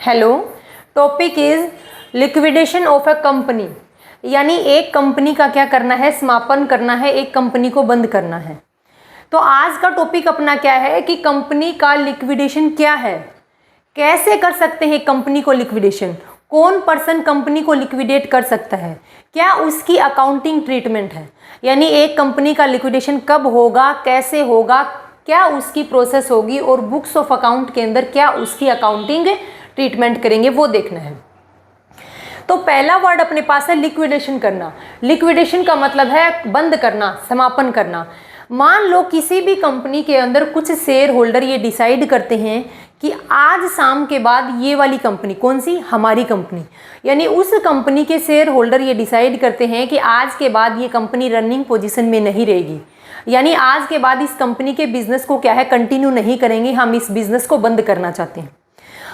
Hello, topic is liquidation of a company, यानी एक company का क्या करना है, समापन करना है, एक कंपनी को बंद करना है। तो आज का टॉपिक अपना क्या है कि कंपनी का लिक्विडेशन क्या है, कैसे कर सकते हैं कंपनी को लिक्विडेशन, कौन पर्सन कंपनी को लिक्विडेट कर सकता है, क्या उसकी अकाउंटिंग ट्रीटमेंट है, यानी एक कंपनी का लिक्विडेशन कब होगा, कैसे होगा, क्या उसकी प्रोसेस होगी और बुक्स ऑफ अकाउंट के अंदर क्या उसकी अकाउंटिंग ट्रीटमेंट करेंगे, वो देखना है। तो पहला वर्ड अपने पास है लिक्विडेशन करना। लिक्विडेशन का मतलब है बंद करना, समापन करना। मान लो किसी भी कंपनी के अंदर कुछ शेयर होल्डर ये डिसाइड करते हैं कि आज शाम के बाद ये वाली कंपनी, कौन सी, हमारी कंपनी, यानी उस कंपनी के शेयर होल्डर ये डिसाइड करते हैं कि आज के बाद ये कंपनी रनिंग पोजीशन में नहीं रहेगी, यानी आज के बाद इस कंपनी के बिजनेस को क्या है, कंटिन्यू नहीं करेंगे, हम इस बिजनेस को बंद करना चाहते हैं।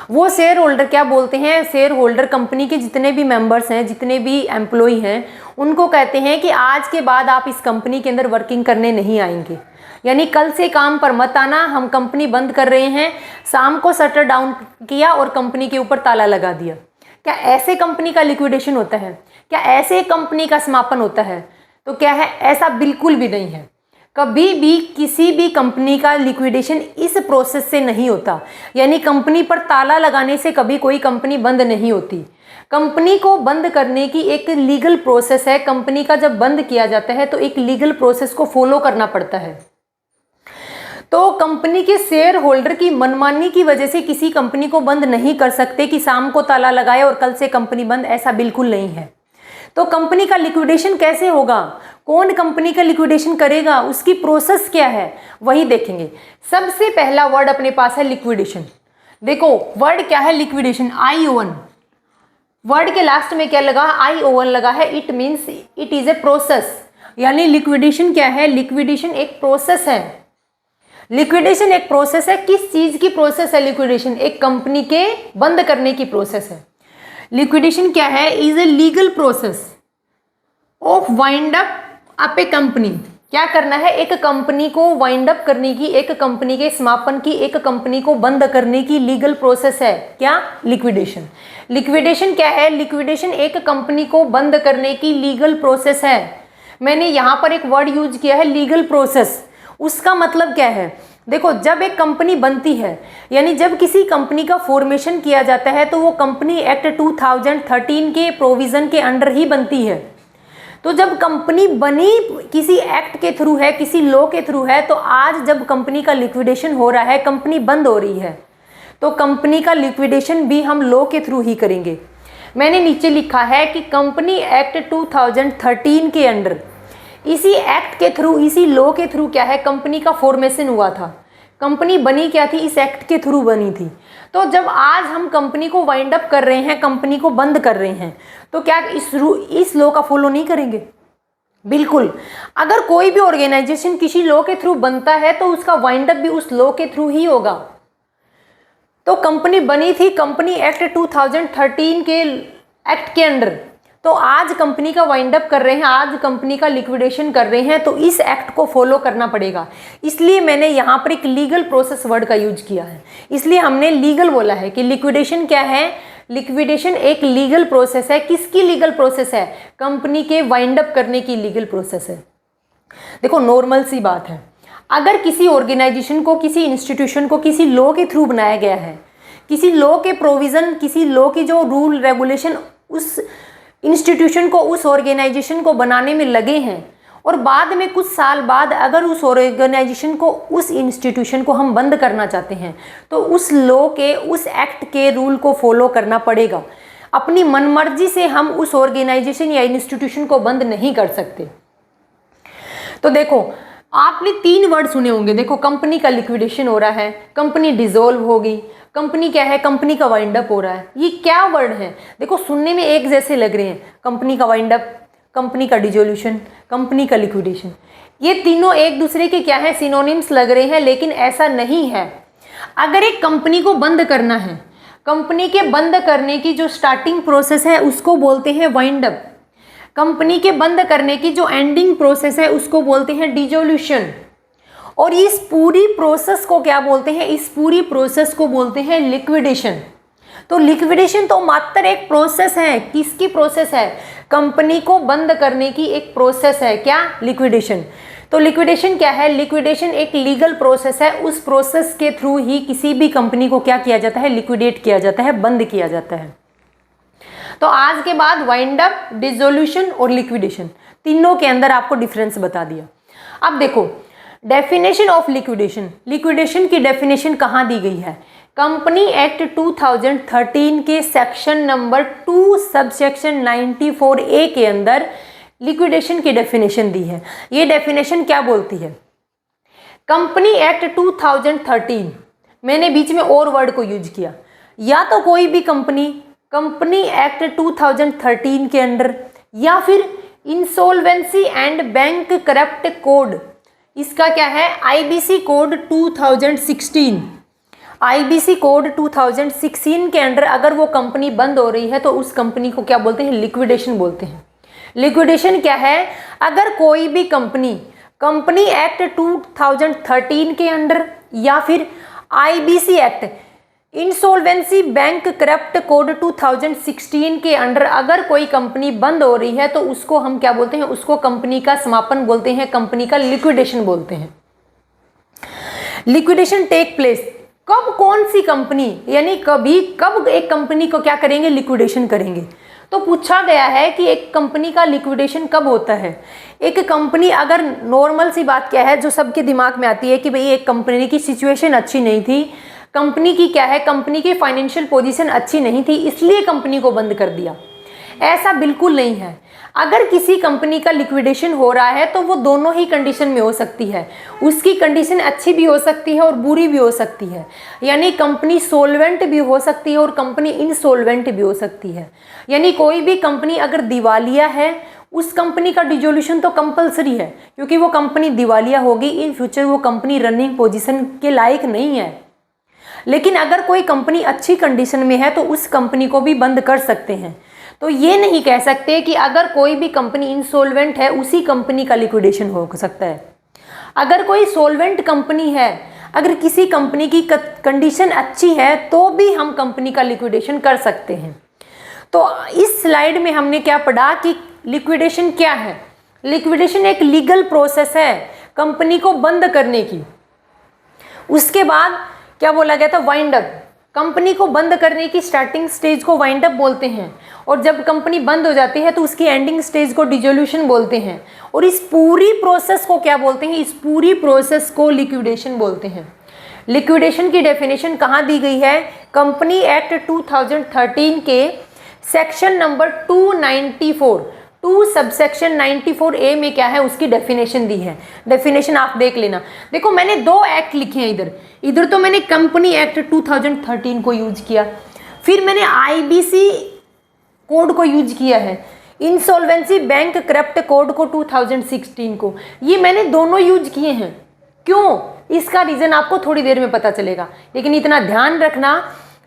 वो शेयर होल्डर क्या बोलते हैं, शेयर होल्डर कंपनी के जितने भी मेंबर्स हैं, जितने भी एम्प्लॉय हैं, उनको कहते हैं कि आज के बाद आप इस कंपनी के अंदर वर्किंग करने नहीं आएंगे, यानी कल से काम पर मत आना, हम कंपनी बंद कर रहे हैं। शाम को शटर डाउन किया और कंपनी के ऊपर ताला लगा दिया। क्या ऐसे कंपनी का लिक्विडेशन होता है? क्या ऐसे कंपनी का समापन होता है? तो क्या है, ऐसा बिल्कुल भी नहीं है। कभी भी किसी भी कंपनी का लिक्विडेशन इस प्रोसेस से नहीं होता, यानी कंपनी पर ताला लगाने से कभी कोई कंपनी बंद नहीं होती। कंपनी को बंद करने की एक लीगल प्रोसेस है। कंपनी का जब बंद किया जाता है तो एक लीगल प्रोसेस को फॉलो करना पड़ता है। तो कंपनी के शेयर होल्डर की मनमानी की वजह से किसी कंपनी को बंद नहीं कर सकते कि शाम को ताला लगाए और कल से कंपनी बंद, ऐसा बिल्कुल नहीं है। तो कंपनी का लिक्विडेशन कैसे होगा, कौन कंपनी का लिक्विडेशन करेगा, उसकी प्रोसेस क्या है, वही देखेंगे। सबसे पहला वर्ड अपने पास है लिक्विडेशन। देखो वर्ड क्या है, लिक्विडेशन, ION। वर्ड के लास्ट में क्या लगा, ION लगा है। It means it is a process, यानी लिक्विडेशन क्या है, लिक्विडेशन एक प्रोसेस है। लिक्विडेशन एक प्रोसेस है। किस चीज की प्रोसेस है लिक्विडेशन? एक कंपनी के बंद करने की प्रोसेस है। लिक्विडेशन क्या है, is a legal process of wind up A company. क्या करना है, एक कंपनी को वाइंड अप करने की, एक कंपनी के समापन की, एक कंपनी को बंद करने की लीगल प्रोसेस है। क्या? लिक्विडेशन। लिक्विडेशन क्या है, लिक्विडेशन एक कंपनी को बंद करने की लीगल प्रोसेस है। मैंने यहां पर एक वर्ड यूज किया है, लीगल प्रोसेस। उसका मतलब क्या है, देखो जब एक कंपनी बनती है, यानी जब किसी कंपनी का फॉर्मेशन किया जाता है तो वो कंपनी एक्ट 2013 के प्रोविजन के अंडर ही बनती है। तो जब कंपनी बनी किसी एक्ट के थ्रू है, किसी लॉ के थ्रू है, तो आज जब कंपनी का लिक्विडेशन हो रहा है, कंपनी बंद हो रही है, तो कंपनी का लिक्विडेशन भी हम लॉ के थ्रू ही करेंगे। मैंने नीचे लिखा है कि कंपनी एक्ट 2013 के अंडर, इसी एक्ट के थ्रू, इसी लॉ के थ्रू क्या है, कंपनी का फॉर्मेशन हुआ था। कंपनी बनी क्या थी, इस एक्ट के थ्रू बनी थी। तो जब आज हम कंपनी को वाइंड अप कर रहे हैं, कंपनी को बंद कर रहे हैं, तो क्या इस लॉ का फॉलो नहीं करेंगे? बिल्कुल। अगर कोई भी ऑर्गेनाइजेशन किसी लॉ के थ्रू बनता है तो उसका वाइंड अप भी उस लॉ के थ्रू ही होगा। तो कंपनी बनी थी कंपनी एक्ट 2013 के एक्ट के अंडर, तो आज कंपनी का वाइंड अप कर रहे हैं, आज कंपनी का लिक्विडेशन कर रहे हैं, तो इस एक्ट को फॉलो करना पड़ेगा। इसलिए मैंने यहाँ पर एक लीगल प्रोसेस वर्ड का यूज किया है, इसलिए हमने लीगल बोला है कि लिक्विडेशन क्या है, लिक्विडेशन एक लीगल प्रोसेस है। किसकी लीगल प्रोसेस है? कंपनी के वाइंड अप करने की लीगल प्रोसेस है। देखो नॉर्मल सी बात है, अगर किसी ऑर्गेनाइजेशन को, किसी इंस्टीट्यूशन को किसी लॉ के थ्रू बनाया गया है, किसी लॉ के प्रोविजन, किसी लॉ की जो रूल रेगुलेशन उस इंस्टीट्यूशन को, उस ऑर्गेनाइजेशन को बनाने में लगे हैं, और बाद में कुछ साल बाद अगर उस ऑर्गेनाइजेशन को, उस इंस्टीट्यूशन को हम बंद करना चाहते हैं, तो उस लॉ के, उस एक्ट के रूल को फॉलो करना पड़ेगा। अपनी मनमर्जी से हम उस ऑर्गेनाइजेशन या इंस्टीट्यूशन को बंद नहीं कर सकते। तो देखो आपने 3 वर्ड सुने होंगे। देखो कंपनी का लिक्विडेशन हो रहा है, कंपनी डिसॉल्व होगी, कंपनी क्या है, कंपनी का वाइंड अप हो रहा है। ये क्या वर्ड है? देखो सुनने में एक जैसे लग रहे हैं, कंपनी का वाइंड अप, कंपनी का डिसोल्यूशन, कंपनी का लिक्विडेशन। ये तीनों एक दूसरे के क्या है, सिनोनिम्स लग रहे हैं, लेकिन ऐसा नहीं है। अगर एक कंपनी को बंद करना है, कंपनी के बंद करने की जो स्टार्टिंग प्रोसेस है उसको बोलते हैं वाइंड अप। कंपनी के बंद करने की जो एंडिंग प्रोसेस है उसको बोलते हैं डिसोल्यूशन। और इस पूरी प्रोसेस को क्या बोलते हैं, इस पूरी प्रोसेस को बोलते हैं लिक्विडेशन। तो लिक्विडेशन तो मात्र एक प्रोसेस है। किसकी प्रोसेस है? कंपनी को बंद करने की एक प्रोसेस है। क्या? लिक्विडेशन। तो लिक्विडेशन क्या है? लिक्विडेशन एक लीगल प्रोसेस है। उस प्रोसेस के थ्रू ही किसी भी कंपनी को क्या किया जाता है? लिक्विडेट किया जाता है, बंद किया जाता है। तो आज के बाद वाइंड अप, डिसोल्यूशन और लिक्विडेशन, तीनों के अंदर आपको डिफरेंस बता दिया। अब देखो डेफिनेशन ऑफ लिक्विडेशन। लिक्विडेशन की डेफिनेशन कहाँ दी गई है? कंपनी एक्ट 2013 के सेक्शन नंबर 2 सबसेक्शन 94A के अंदर लिक्विडेशन की डेफिनेशन दी है। ये डेफिनेशन क्या बोलती है? कंपनी एक्ट 2013, मैंने बीच में और वर्ड को यूज किया, या तो कोई भी कंपनी एक्ट 2013 के अंडर, या फिर insolvency and bank corrupt code, इसका क्या है? आईबीसी कोड 2016, आईबीसी कोड 2016 के अंडर अगर वो कंपनी बंद हो रही है तो उस कंपनी को क्या बोलते हैं? लिक्विडेशन बोलते हैं। लिक्विडेशन क्या है? अगर कोई भी कंपनी एक्ट 2013 के अंडर या फिर IBC act, insolvency bank corrupt code 2016 के अंडर अगर कोई कंपनी बंद हो रही है तो उसको हम क्या बोलते हैं? उसको कंपनी का समापन बोलते हैं, कंपनी का लिक्विडेशन बोलते हैं। लिक्विडेशन टेक प्लेस कब? कौन सी कंपनी, यानी कब एक कंपनी को क्या करेंगे? लिक्विडेशन करेंगे। तो पूछा गया है कि एक कंपनी का लिक्विडेशन कब होता है। एक कंपनी, अगर नॉर्मल सी बात क्या है जो सबके दिमाग में आती है कि भाई एक कंपनी की सिचुएशन अच्छी नहीं थी, कंपनी की क्या है, कंपनी की फाइनेंशियल पोजीशन अच्छी नहीं थी इसलिए कंपनी को बंद कर दिया। ऐसा बिल्कुल नहीं है। अगर किसी कंपनी का लिक्विडेशन हो रहा है तो वो दोनों ही कंडीशन में हो सकती है। उसकी कंडीशन अच्छी भी हो सकती है और बुरी भी हो सकती है, यानी कंपनी सोल्वेंट भी हो सकती है और कंपनी इनसोल्वेंट भी हो सकती है। यानी कोई भी कंपनी अगर दिवालिया है, उस कंपनी का डिसोल्यूशन तो कंपलसरी है, क्योंकि वो कंपनी दिवालिया होगी, इन फ्यूचर वो कंपनी रनिंग पोजीशन के लायक नहीं है। लेकिन अगर कोई कंपनी अच्छी कंडीशन में है तो उस कंपनी को भी बंद कर सकते हैं। तो ये नहीं कह सकते कि अगर कोई भी कंपनी इंसॉल्वेंट है उसी कंपनी का लिक्विडेशन हो सकता है। अगर कोई सोल्वेंट कंपनी है, अगर किसी कंपनी की कंडीशन अच्छी है तो भी हम कंपनी का लिक्विडेशन कर सकते हैं। तो इस स्लाइड में हमने क्या पढ़ा कि लिक्विडेशन क्या है? लिक्विडेशन एक लीगल प्रोसेस है कंपनी को बंद करने की। उसके बाद क्या बोला गया था? Wind up. कंपनी को बंद करने की स्टार्टिंग स्टेज को वाइंड अप बोलते हैं, और जब कंपनी बंद हो जाती है तो उसकी एंडिंग स्टेज को डिसोल्यूशन बोलते हैं। और इस पूरी प्रोसेस को क्या बोलते हैं? इस पूरी प्रोसेस को लिक्विडेशन बोलते हैं। लिक्विडेशन की डेफिनेशन कहाँ दी गई है? कंपनी एक्ट 2013 के सेक्शन नंबर 294 2 सबसेक्शन 94A में क्या है? उसकी डेफिनेशन दी है। डेफिनेशन आप देख लेना। देखो मैंने 2 एक्ट लिखे हैं इधर तो मैंने कंपनी एक्ट 2013 को यूज किया, फिर मैंने आईबीसी कोड को यूज किया है, इंसॉल्वेंसी बैंक करप्ट कोड को 2016 को, ये मैंने दोनों यूज किए हैं। क्यों? इसका रीज़न आपको थोड़ी देर में पता चलेगा, लेकिन इतना ध्यान रखना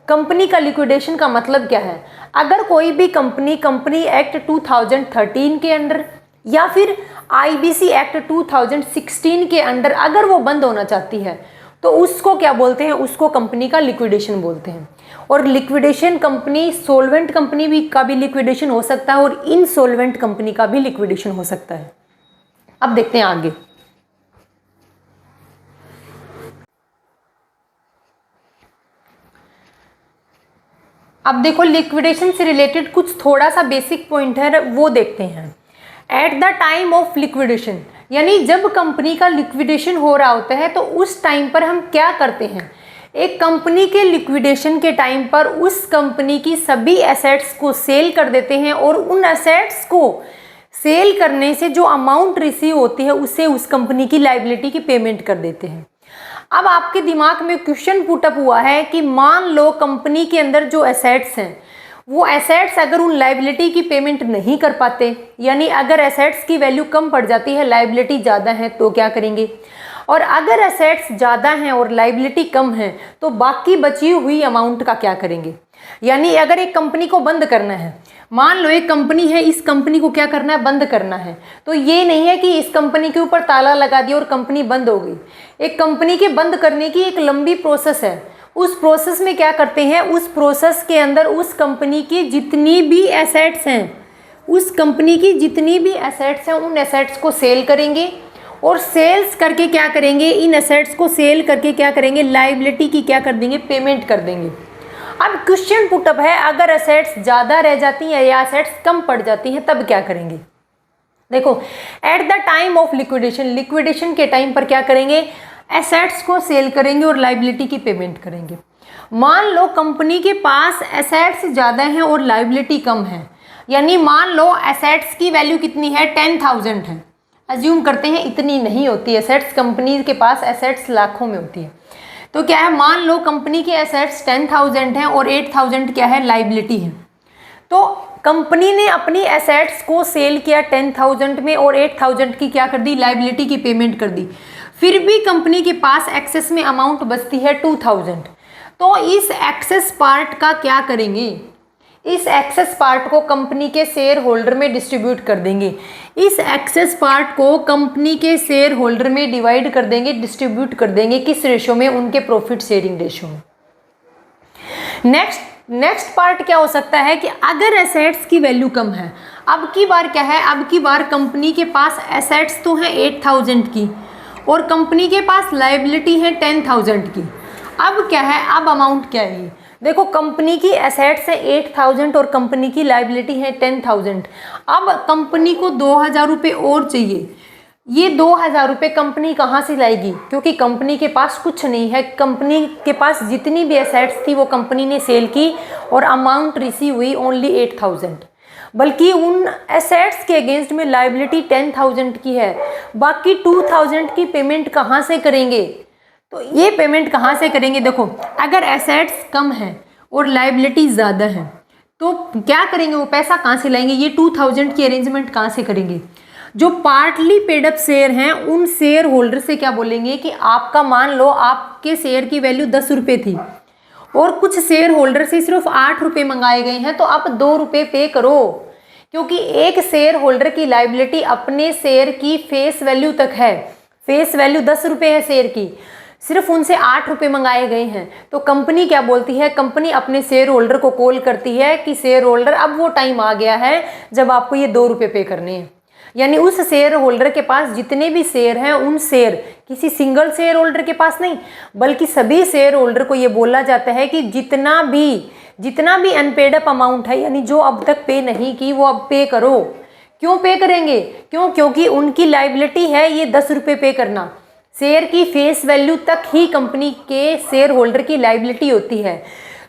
कंपनी का लिक्विडेशन का मतलब क्या है। अगर कोई भी कंपनी एक्ट 2013 के अंडर या फिर आईबीसी एक्ट 2016 के अंडर अगर वो बंद होना चाहती है तो उसको क्या बोलते हैं? उसको कंपनी का लिक्विडेशन बोलते हैं। और लिक्विडेशन कंपनी, सोल्वेंट कंपनी भी का भी लिक्विडेशन हो सकता है और इनसोल्वेंट कंपनी का भी लिक्विडेशन हो सकता है। अब देखते हैं आगे। अब देखो लिक्विडेशन से रिलेटेड कुछ थोड़ा सा बेसिक पॉइंट है वो देखते हैं। At the time of liquidation, यानी जब कंपनी का लिक्विडेशन हो रहा होता है तो उस टाइम पर हम क्या करते हैं? एक कंपनी के लिक्विडेशन के टाइम पर उस कंपनी की सभी एसेट्स को सेल कर देते हैं और उन एसेट्स को सेल करने से जो अमाउंट रिसीव होती है उससे उस कंपनी की लायबिलिटी की पेमेंट कर देते हैं। अब आपके दिमाग में क्वेश्चन पुटअप हुआ है कि मान लो कंपनी के अंदर जो एसेट्स हैं वो एसेट्स अगर उन लायबिलिटी की पेमेंट नहीं कर पाते, यानी अगर एसेट्स की वैल्यू कम पड़ जाती है, लायबिलिटी ज़्यादा है तो क्या करेंगे? और अगर एसेट्स ज़्यादा हैं और लायबिलिटी कम है तो बाकी बची हुई अमाउंट का क्या करेंगे? यानी अगर एक कंपनी को बंद करना है, मान लो एक कंपनी है, इस कंपनी को क्या करना है? बंद करना है। तो ये नहीं है कि इस कंपनी के ऊपर ताला लगा दिया और कंपनी बंद हो गई। एक कंपनी के बंद करने की एक लंबी प्रोसेस है, उस प्रोसेस में क्या करते हैं, उस प्रोसेस के अंदर उस कंपनी की जितनी भी एसेट्स हैं, उस कंपनी की जितनी भी एसेट्स हैं उन एसेट्स को सेल करेंगे, और सेल्स करके क्या करेंगे, इन एसेट्स को सेल करके क्या करेंगे, लायबिलिटी की क्या कर देंगे, पेमेंट कर देंगे। अब क्वेश्चन पुटअप है, अगर एसेट्स ज़्यादा रह जाती हैं या एसेट्स कम पड़ जाती हैं तब क्या करेंगे। देखो, at the time of liquidation, liquidation के टाइम पर क्या करेंगे, एसेट्स को सेल करेंगे और लायबिलिटी की पेमेंट करेंगे। मान लो कंपनी के पास एसेट्स ज़्यादा हैं और लायबिलिटी कम है, यानी मान लो एसेट्स की वैल्यू कितनी है, 10,000 है। अज्यूम करते हैं इतनी नहीं होती एसेट्स, कंपनी के पास एसेट्स लाखों में होती है। तो क्या है, मान लो कंपनी के एसेट्स 10,000 हैं और 8,000 क्या है, लायबिलिटी है। तो कंपनी ने अपनी एसेट्स को सेल किया 10,000 में और 8,000 की क्या कर दी, लायबिलिटी की पेमेंट कर दी। फिर भी कंपनी के पास एक्सेस में अमाउंट बचती है 2,000। तो इस एक्सेस पार्ट का क्या करेंगे, इस एक्सेस पार्ट को कंपनी के शेयर होल्डर में डिस्ट्रीब्यूट कर देंगे। इस एक्सेस पार्ट को कंपनी के शेयर होल्डर में डिवाइड कर देंगे, डिस्ट्रीब्यूट कर देंगे, किस रेशो में, उनके प्रॉफिट शेयरिंग रेशो में। नेक्स्ट पार्ट क्या हो सकता है कि अगर एसेट्स की वैल्यू कम है, अब की बार क्या है, अब की बार कंपनी के पास एसेट्स तो हैं 8,000 की और कंपनी के पास लायबिलिटी है 10,000 की। अब क्या है, अब अमाउंट क्या है, देखो कंपनी की एसेट्स है 8,000 और कंपनी की लायबिलिटी है 10,000। अब कंपनी को 2,000 रुपये और चाहिए। ये 2,000 रुपये कंपनी कहाँ से लाएगी, क्योंकि कंपनी के पास कुछ नहीं है। कंपनी के पास जितनी भी एसेट्स थी वो कंपनी ने सेल की और अमाउंट रिसीव हुई ओनली 8,000, बल्कि उन एसेट्स के अगेंस्ट में लायबिलिटी 10,000 की है। बाकी 2,000 की पेमेंट कहाँ से करेंगे, तो ये पेमेंट कहाँ से करेंगे, देखो अगर एसेट्स कम है और लायबिलिटी ज़्यादा है तो क्या करेंगे, वो पैसा कहाँ से लाएंगे, ये 2,000 की अरेंजमेंट कहाँ से करेंगे। जो पार्टली पेड अप शेयर हैं उन शेयर होल्डर से क्या बोलेंगे कि आपका, मान लो आपके शेयर की वैल्यू 10 रुपये थी और कुछ शेयर होल्डर से सिर्फ 8 रुपये मंगाए गए हैं, तो आप 2 रुपये पे करो, क्योंकि एक शेयर होल्डर की लायबिलिटी अपने शेयर की फेस वैल्यू तक है। फेस वैल्यू 10 रुपये है शेयर की, सिर्फ उनसे 8 रुपये मंगाए गए हैं। तो कंपनी क्या बोलती है, कंपनी अपने शेयर होल्डर को कॉल करती है कि शेयर होल्डर अब वो टाइम आ गया है जब आपको ये 2 रुपये पे करने हैं। यानी उस शेयर होल्डर के पास जितने भी शेयर हैं उन शेयर, किसी सिंगल शेयर होल्डर के पास नहीं बल्कि सभी शेयर होल्डर को ये बोला जाता है कि जितना भी अनपेड अप अमाउंट है, यानी जो अब तक पे नहीं की वो अब पे करो। क्यों पे करेंगे, क्योंकि उनकी लायबिलिटी है ये 10 रुपये पे करना। शेयर की फेस वैल्यू तक ही कंपनी के शेयर होल्डर की लायबिलिटी होती है।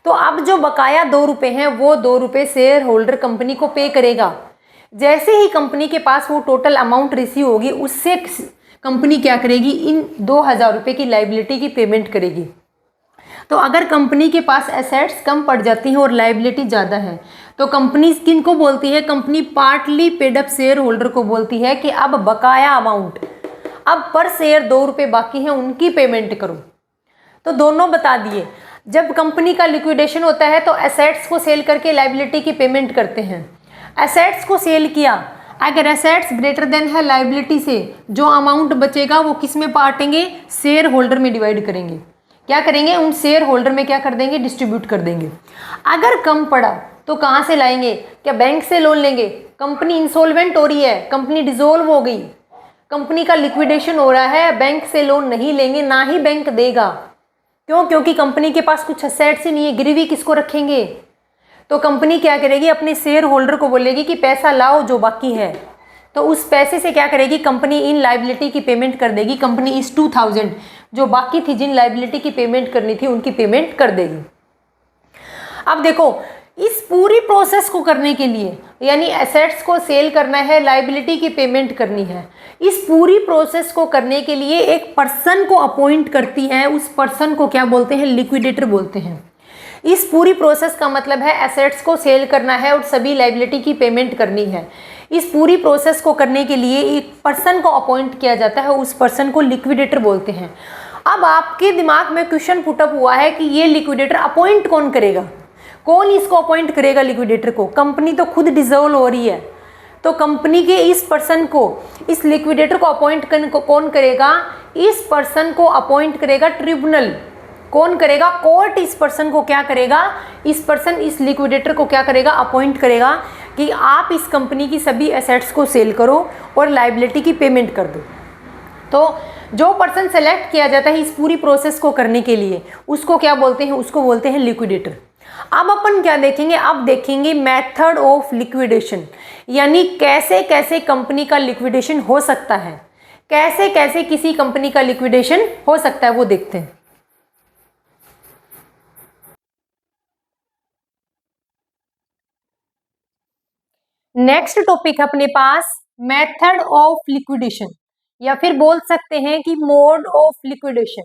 तो अब जो बकाया 2 रुपये हैं वो 2 रुपये शेयर होल्डर कंपनी को पे करेगा। जैसे ही कंपनी के पास वो टोटल अमाउंट रिसीव होगी उससे कंपनी क्या करेगी, इन 2,000 रुपये की लायबिलिटी की पेमेंट करेगी। तो अगर कंपनी के पास एसेट्स कम पड़ जाती हैं और लायबिलिटी ज़्यादा है तो कंपनी किन को बोलती है, company partly paid up share holder को बोलती है कि अब बकाया अमाउंट, अब पर शेयर 2 रुपये बाकी हैं उनकी पेमेंट करो। तो दोनों बता दिए। जब कंपनी का लिक्विडेशन होता है तो एसेट्स को सेल करके लायबिलिटी की पेमेंट करते हैं। एसेट्स को सेल किया, अगर एसेट्स ग्रेटर देन है लायबिलिटी से, जो अमाउंट बचेगा वो किस में बांटेंगे, शेयर होल्डर में डिवाइड करेंगे। क्या करेंगे, उन शेयर होल्डर में क्या कर देंगे, डिस्ट्रीब्यूट कर देंगे। अगर कम पड़ा तो कहाँ से लाएंगे, क्या बैंक से लोन लेंगे। कंपनी इंसॉल्वेंट हो रही है, कंपनी डिसॉल्व हो गई, कंपनी का लिक्विडेशन हो रहा है, बैंक से लोन नहीं लेंगे, ना ही बैंक देगा। क्यों, क्योंकि कंपनी के पास कुछ एसेट्स ही नहीं है, गिरवी किसको रखेंगे। तो कंपनी क्या करेगी, अपने शेयर होल्डर को बोलेगी कि पैसा लाओ जो बाकी है। तो उस पैसे से क्या करेगी, कंपनी इन लायबिलिटी की पेमेंट कर देगी। कंपनी इस 2,000 जो बाकी थी, जिन लायबिलिटी की पेमेंट करनी थी उनकी पेमेंट कर देगी। अब देखो, इस पूरी प्रोसेस को करने के लिए, यानी एसेट्स को सेल करना है, लायबिलिटी की पेमेंट करनी है, इस पूरी प्रोसेस को करने के लिए एक पर्सन को अपॉइंट करती है। उस पर्सन को क्या बोलते हैं, लिक्विडेटर बोलते हैं। इस पूरी प्रोसेस का मतलब है एसेट्स को सेल करना है और सभी लायबिलिटी की पेमेंट करनी है। इस पूरी प्रोसेस को करने के लिए एक पर्सन को अपॉइंट किया जाता है, उस पर्सन को लिक्विडेटर बोलते हैं। अब आपके दिमाग में क्वेश्चन पुटअप हुआ है कि ये लिक्विडेटर अपॉइंट कौन करेगा, कौन इसको अपॉइंट करेगा लिक्विडेटर को। कंपनी तो खुद डिसॉल्व हो रही है, तो कंपनी के इस पर्सन को, इस लिक्विडेटर को अपॉइंट कौन करेगा, इस पर्सन को अपॉइंट करेगा ट्रिब्यूनल। कौन करेगा? कोर्ट इस पर्सन को क्या करेगा? इस लिक्विडेटर को क्या करेगा? अपॉइंट करेगा कि आप इस कंपनी की सभी एसेट्स को सेल करो और लायबिलिटी की पेमेंट कर दो। तो जो पर्सन सेलेक्ट किया जाता है इस पूरी प्रोसेस को करने के लिए, उसको क्या बोलते हैं? उसको बोलते हैं लिक्विडेटर। अब अपन क्या देखेंगे? अब देखेंगे मेथड ऑफ लिक्विडेशन, यानी कैसे कैसे कंपनी का लिक्विडेशन हो सकता है, कैसे कैसे किसी कंपनी का लिक्विडेशन हो सकता है, वो देखते हैं। नेक्स्ट टॉपिक है अपने पास मेथड ऑफ लिक्विडेशन, या फिर बोल सकते हैं कि मोड ऑफ लिक्विडेशन,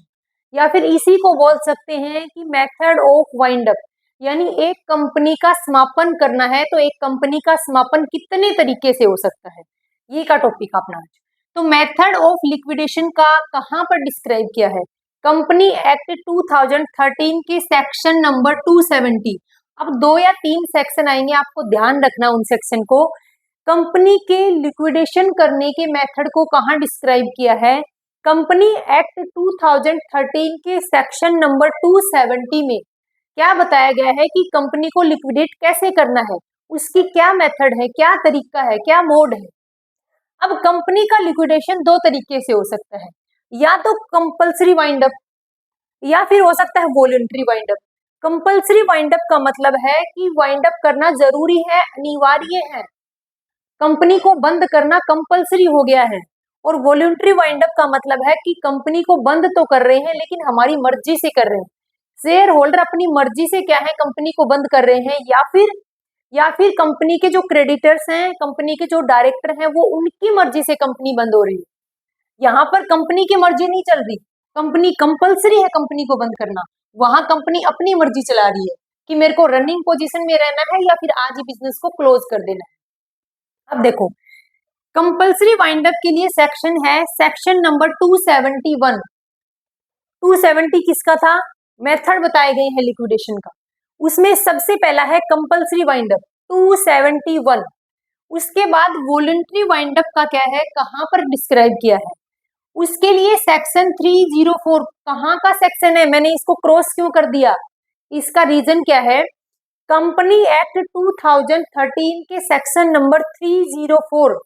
या फिर इसी को बोल सकते हैं कि मेथड ऑफ वाइंड अप। यानी एक कंपनी का समापन करना है तो एक कंपनी का समापन कितने तरीके से हो सकता है, ये का टॉपिक अपना आज। तो मेथड ऑफ लिक्विडेशन का कहां पर डिस्क्राइब किया है? कंपनी एक्ट 2013 के सेक्शन नंबर 270। अब 2 या 3 सेक्शन आएंगे, आपको ध्यान रखना उन सेक्शन को। कंपनी के लिक्विडेशन करने के मेथड को कहां डिस्क्राइब किया है? कंपनी एक्ट 2013 के सेक्शन नंबर 270 में क्या बताया गया है कि कंपनी को लिक्विडेट कैसे करना है, उसकी क्या मेथड है, क्या तरीका है, क्या मोड है। अब कंपनी का लिक्विडेशन 2 तरीके से हो सकता है, या तो कंपल्सरी वाइंड अप या फिर हो सकता है voluntary wind up. Compulsory wind up का मतलब है कि वाइंड अप करना जरूरी है, अनिवार्य है, कंपनी को बंद करना कंपल्सरी हो गया है। और वॉलंटरी वाइंड अप का मतलब है कि कंपनी को बंद तो कर रहे हैं लेकिन हमारी मर्जी से कर रहे हैं, शेयर होल्डर अपनी मर्जी से क्या है कंपनी को बंद कर रहे हैं, या फिर कंपनी के जो क्रेडिटर्स हैं, कंपनी के जो डायरेक्टर हैं, वो उनकी मर्जी से कंपनी बंद हो रही है। यहाँ पर कंपनी की मर्जी नहीं चल रही, कंपनी कंपल्सरी है कंपनी को बंद करना, वहां कंपनी अपनी मर्जी चला रही है कि मेरे को रनिंग पोजीशन में रहना है या फिर आज ही बिजनेस को क्लोज कर देना है। अब देखो कंपल्सरी वाइंड अप के लिए सेक्शन है, सेक्शन नंबर 271। 270 किसका था? मेथड बताए गए हैं लिक्विडेशन का, उसमें सबसे पहला है कंपल्सरी वाइंड अप 271। उसके बाद वॉलंटरी वाइंड अप का क्या है, कहां पर डिस्क्राइब किया है? उसके लिए सेक्शन 304। कहां का सेक्शन है? मैंने इसको क्रॉस क्यों कर दिया, इसका रीजन क्या है? कंपनी एक्ट 2013 के सेक्शन नंबर 304,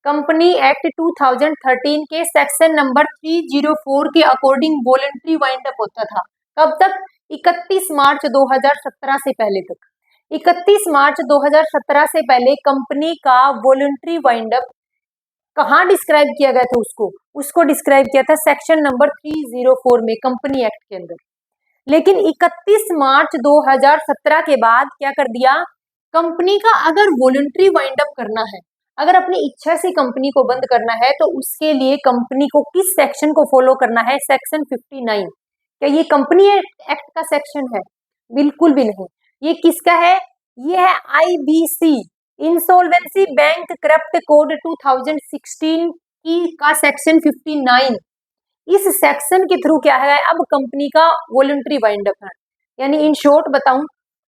कंपनी एक्ट 2013 के सेक्शन नंबर 304 के अकॉर्डिंग वॉलंटरी वाइंड अप होता था। कब तक? 31 मार्च 2017 से पहले तक। 31 मार्च 2017 से पहले कंपनी का वॉलंटरी वाइंड अप कहाँ डिस्क्राइब किया गया था? उसको डिस्क्राइब किया था सेक्शन नंबर 304 में कंपनी एक्ट के अंदर। लेकिन 31 मार्च 2017 के बाद क्या कर दिया? कंपनी का अगर वॉलंटरी वाइंड अप करना है, अगर अपनी इच्छा से कंपनी को बंद करना है, तो उसके लिए कंपनी को किस सेक्शन को फॉलो करना है? सेक्शन 59। क्या ये कंपनी एक्ट का सेक्शन है? बिल्कुल भी नहीं। ये किसका है? ये है IBC, insolvency bank corrupt code 2016 की का सेक्शन 59। इस सेक्शन के थ्रू क्या है, अब कंपनी का वॉलंटरी वाइंड अप है। यानी इन शॉर्ट बताऊं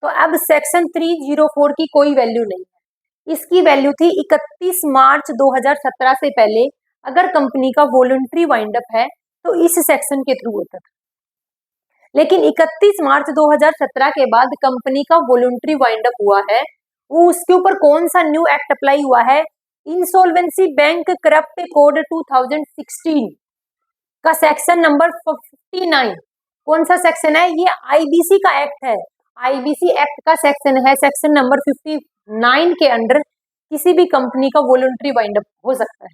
तो अब सेक्शन 304 की कोई वैल्यू नहीं है, इसकी वैल्यू थी 31 मार्च 2017 से पहले अगर कंपनी का वॉलंटरी वाइंड अप है तो इस सेक्शन के थ्रू होता था। लेकिन 31 मार्च 2017 के बाद कंपनी का वॉलंटरी वाइंड अप हुआ है, वो उसके ऊपर कौन सा न्यू एक्ट अप्लाई हुआ है? इंसॉल्वेंसी बैंक करप्ट कोड 2016 का सेक्शन नंबर 59। कौन सा सेक्शन है? ये आईबीसी का एक्ट है, आईबीसी एक्ट का सेक्शन है, सेक्शन नंबर 59 के अंडर किसी भी कंपनी का वॉलंटरी वाइंड अप हो सकता है।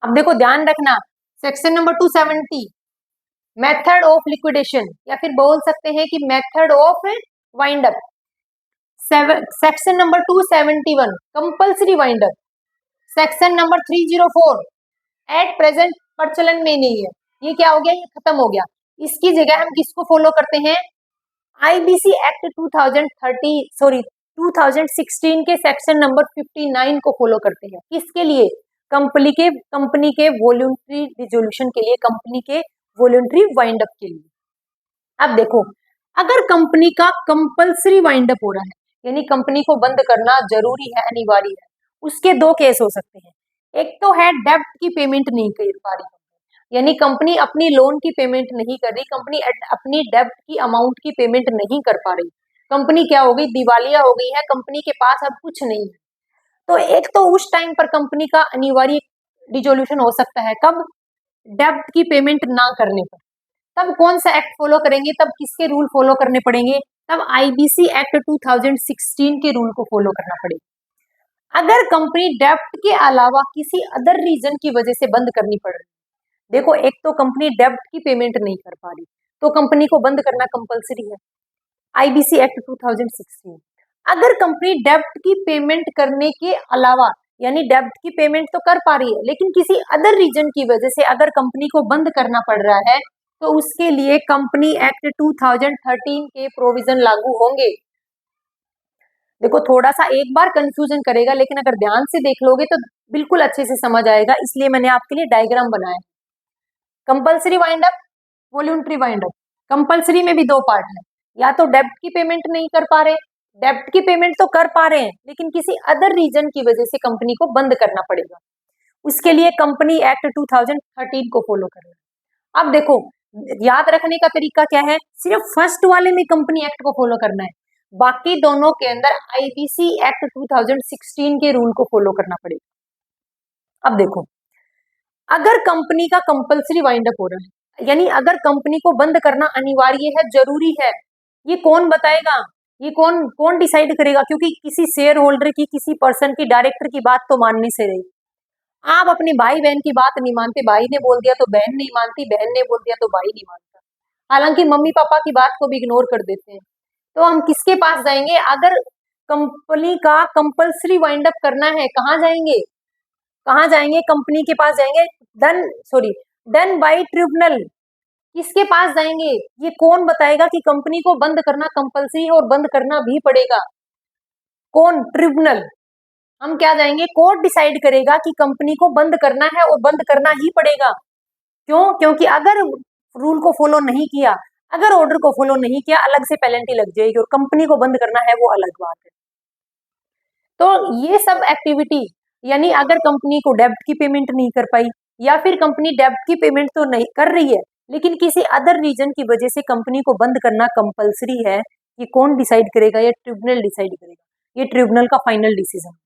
अब देखो ध्यान रखना, section number 270 method of liquidation, या फिर बोल सकते हैं कि method of wind up. Section number 271 compulsory wind up. Section number 304 at present प्रचलन में नहीं है, ये क्या हो गया? ये खत्म हो गया। इसकी जगह हम किसको फॉलो करते हैं? आईबीसी एक्ट 2016 के सेक्शन नंबर 59 को फॉलो करते हैं। किसके लिए? कंपनी के वॉलंटरी डिसोल्यूशन के लिए, कंपनी के वॉलंटरी वाइंड अप के लिए। अब देखो अगर कंपनी का कंपल्सरी वाइंड अप हो रहा है, यानी कंपनी को बंद करना जरूरी है, अनिवार्य है, उसके 2 केस हो सकते हैं। एक तो है डेब्ट की पेमेंट नहीं कर पा रही, यानी कंपनी अपनी लोन की पेमेंट नहीं कर रही, कंपनी अपनी डेब्ट की अमाउंट की पेमेंट नहीं कर पा रही, कंपनी क्या हो गई, दिवालिया हो गई है, कंपनी के पास अब कुछ नहीं है। तो एक तो उस टाइम पर कंपनी का अनिवार्य डिसोल्यूशन हो सकता है, कब, डेब्ट की पेमेंट ना करने पर। तब कौन सा एक्ट फॉलो करेंगे, तब किसके रूल फॉलो करने पड़ेंगे, तब आईबीसी एक्ट 2016 के रूल को फॉलो करना पड़ेगा। अगर कंपनी डेब्ट के अलावा किसी अदर रीजन की वजह से बंद करनी पड़ रही, देखो एक तो कंपनी डेब्ट की पेमेंट नहीं कर पा रही, तो कंपनी को बंद करना कंपलसरी है, आईबीसी एक्ट 2016। अगर कंपनी डेब्ट की पेमेंट करने के अलावा, यानी डेब्ट की पेमेंट तो कर पा रही है लेकिन किसी अदर रीजन की वजह से अगर कंपनी को बंद करना पड़ रहा है, तो उसके लिए कंपनी एक्ट 2013 के प्रोविजन लागू होंगे। देखो थोड़ा सा एक बार कंफ्यूजन करेगा, लेकिन अगर ध्यान से देख लोगे तो बिल्कुल अच्छे से समझ आएगा, इसलिए मैंने आपके लिए डायग्राम बनाया है। Compulsory wind up, voluntary wind up. Compulsory में भी दो पार्ट है, या तो डेब्ट की पेमेंट नहीं कर पा रहे, डेब्ट की पेमेंट तो कर पा रहे हैं लेकिन किसी अदर रीजन की वजह से कंपनी को बंद करना पड़ेगा, उसके लिए कंपनी एक्ट 2013 को फॉलो करना है। अब देखो याद रखने का तरीका क्या है, सिर्फ फर्स्ट वाले में कंपनी एक्ट को फॉलो करना है, बाकी दोनों के अंदर आईबीसी एक्ट 2016 के रूल को फॉलो करना पड़ेगा। अब देखो अगर कंपनी का कंपल्सरी वाइंड अप हो रहा है, यानी अगर कंपनी को बंद करना अनिवार्य है, जरूरी है, ये कौन बताएगा, ये कौन कौन डिसाइड करेगा, क्योंकि किसी शेयर होल्डर की, किसी पर्सन की, डायरेक्टर की बात तो माननी से रही। आप अपने भाई बहन की बात नहीं मानते, भाई ने बोल दिया तो बहन नहीं मानती, बहन ने बोल दिया तो भाई नहीं मानता, हालांकि मम्मी पापा की बात को भी इग्नोर कर देते हैं। तो हम किसके पास जाएंगे, अगर कंपनी का कंपल्सरी वाइंड अप करना है, कहाँ जाएंगे, कहाँ जाएंगे, कंपनी के पास जाएंगे, डन बाय ट्रिब्यूनल। किसके पास जाएंगे, ये कौन बताएगा कि कंपनी को बंद करना कंपल्सरी और बंद करना भी पड़ेगा, कौन, ट्रिब्यूनल। हम क्या जाएंगे, कोर्ट डिसाइड करेगा कि कंपनी को बंद करना है और बंद करना ही पड़ेगा। क्यों, क्योंकि अगर रूल को फॉलो नहीं किया, अगर ऑर्डर को फॉलो नहीं किया, अलग से पेनल्टी लग जाएगी, और कंपनी को बंद करना है वो अलग बात है। तो ये सब एक्टिविटी, यानी अगर कंपनी को डेब्ट की पेमेंट नहीं कर पाई, या फिर कंपनी डेब्ट की पेमेंट तो नहीं कर रही है लेकिन किसी अदर रीजन की वजह से कंपनी को बंद करना कंपलसरी है, ये कौन डिसाइड करेगा, ये ट्रिब्यूनल डिसाइड करेगा, ये ट्रिब्यूनल का final decision.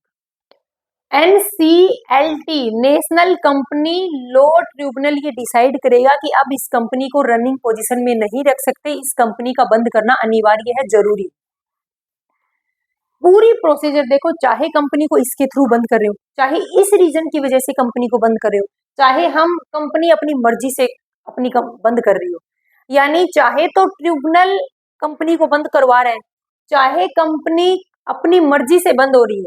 NCLT, national company law tribunal, ये डिसाइड करेगा कि अब इस कंपनी को रनिंग पोजीशन में नहीं रख सकते, इस कंपनी का बंद करना अनिवार्य है, जरूरी। पूरी प्रोसीजर देखो, चाहे कंपनी को इसके थ्रू बंद कर रहे हो, चाहे इस रीजन की वजह से कंपनी को बंद कर रहे हो, चाहे हम कंपनी अपनी मर्जी से अपनी बंद कर रही हो, यानी चाहे तो ट्रिब्यूनल कंपनी को बंद करवा रहे हैं, चाहे कंपनी अपनी मर्जी से बंद हो रही है,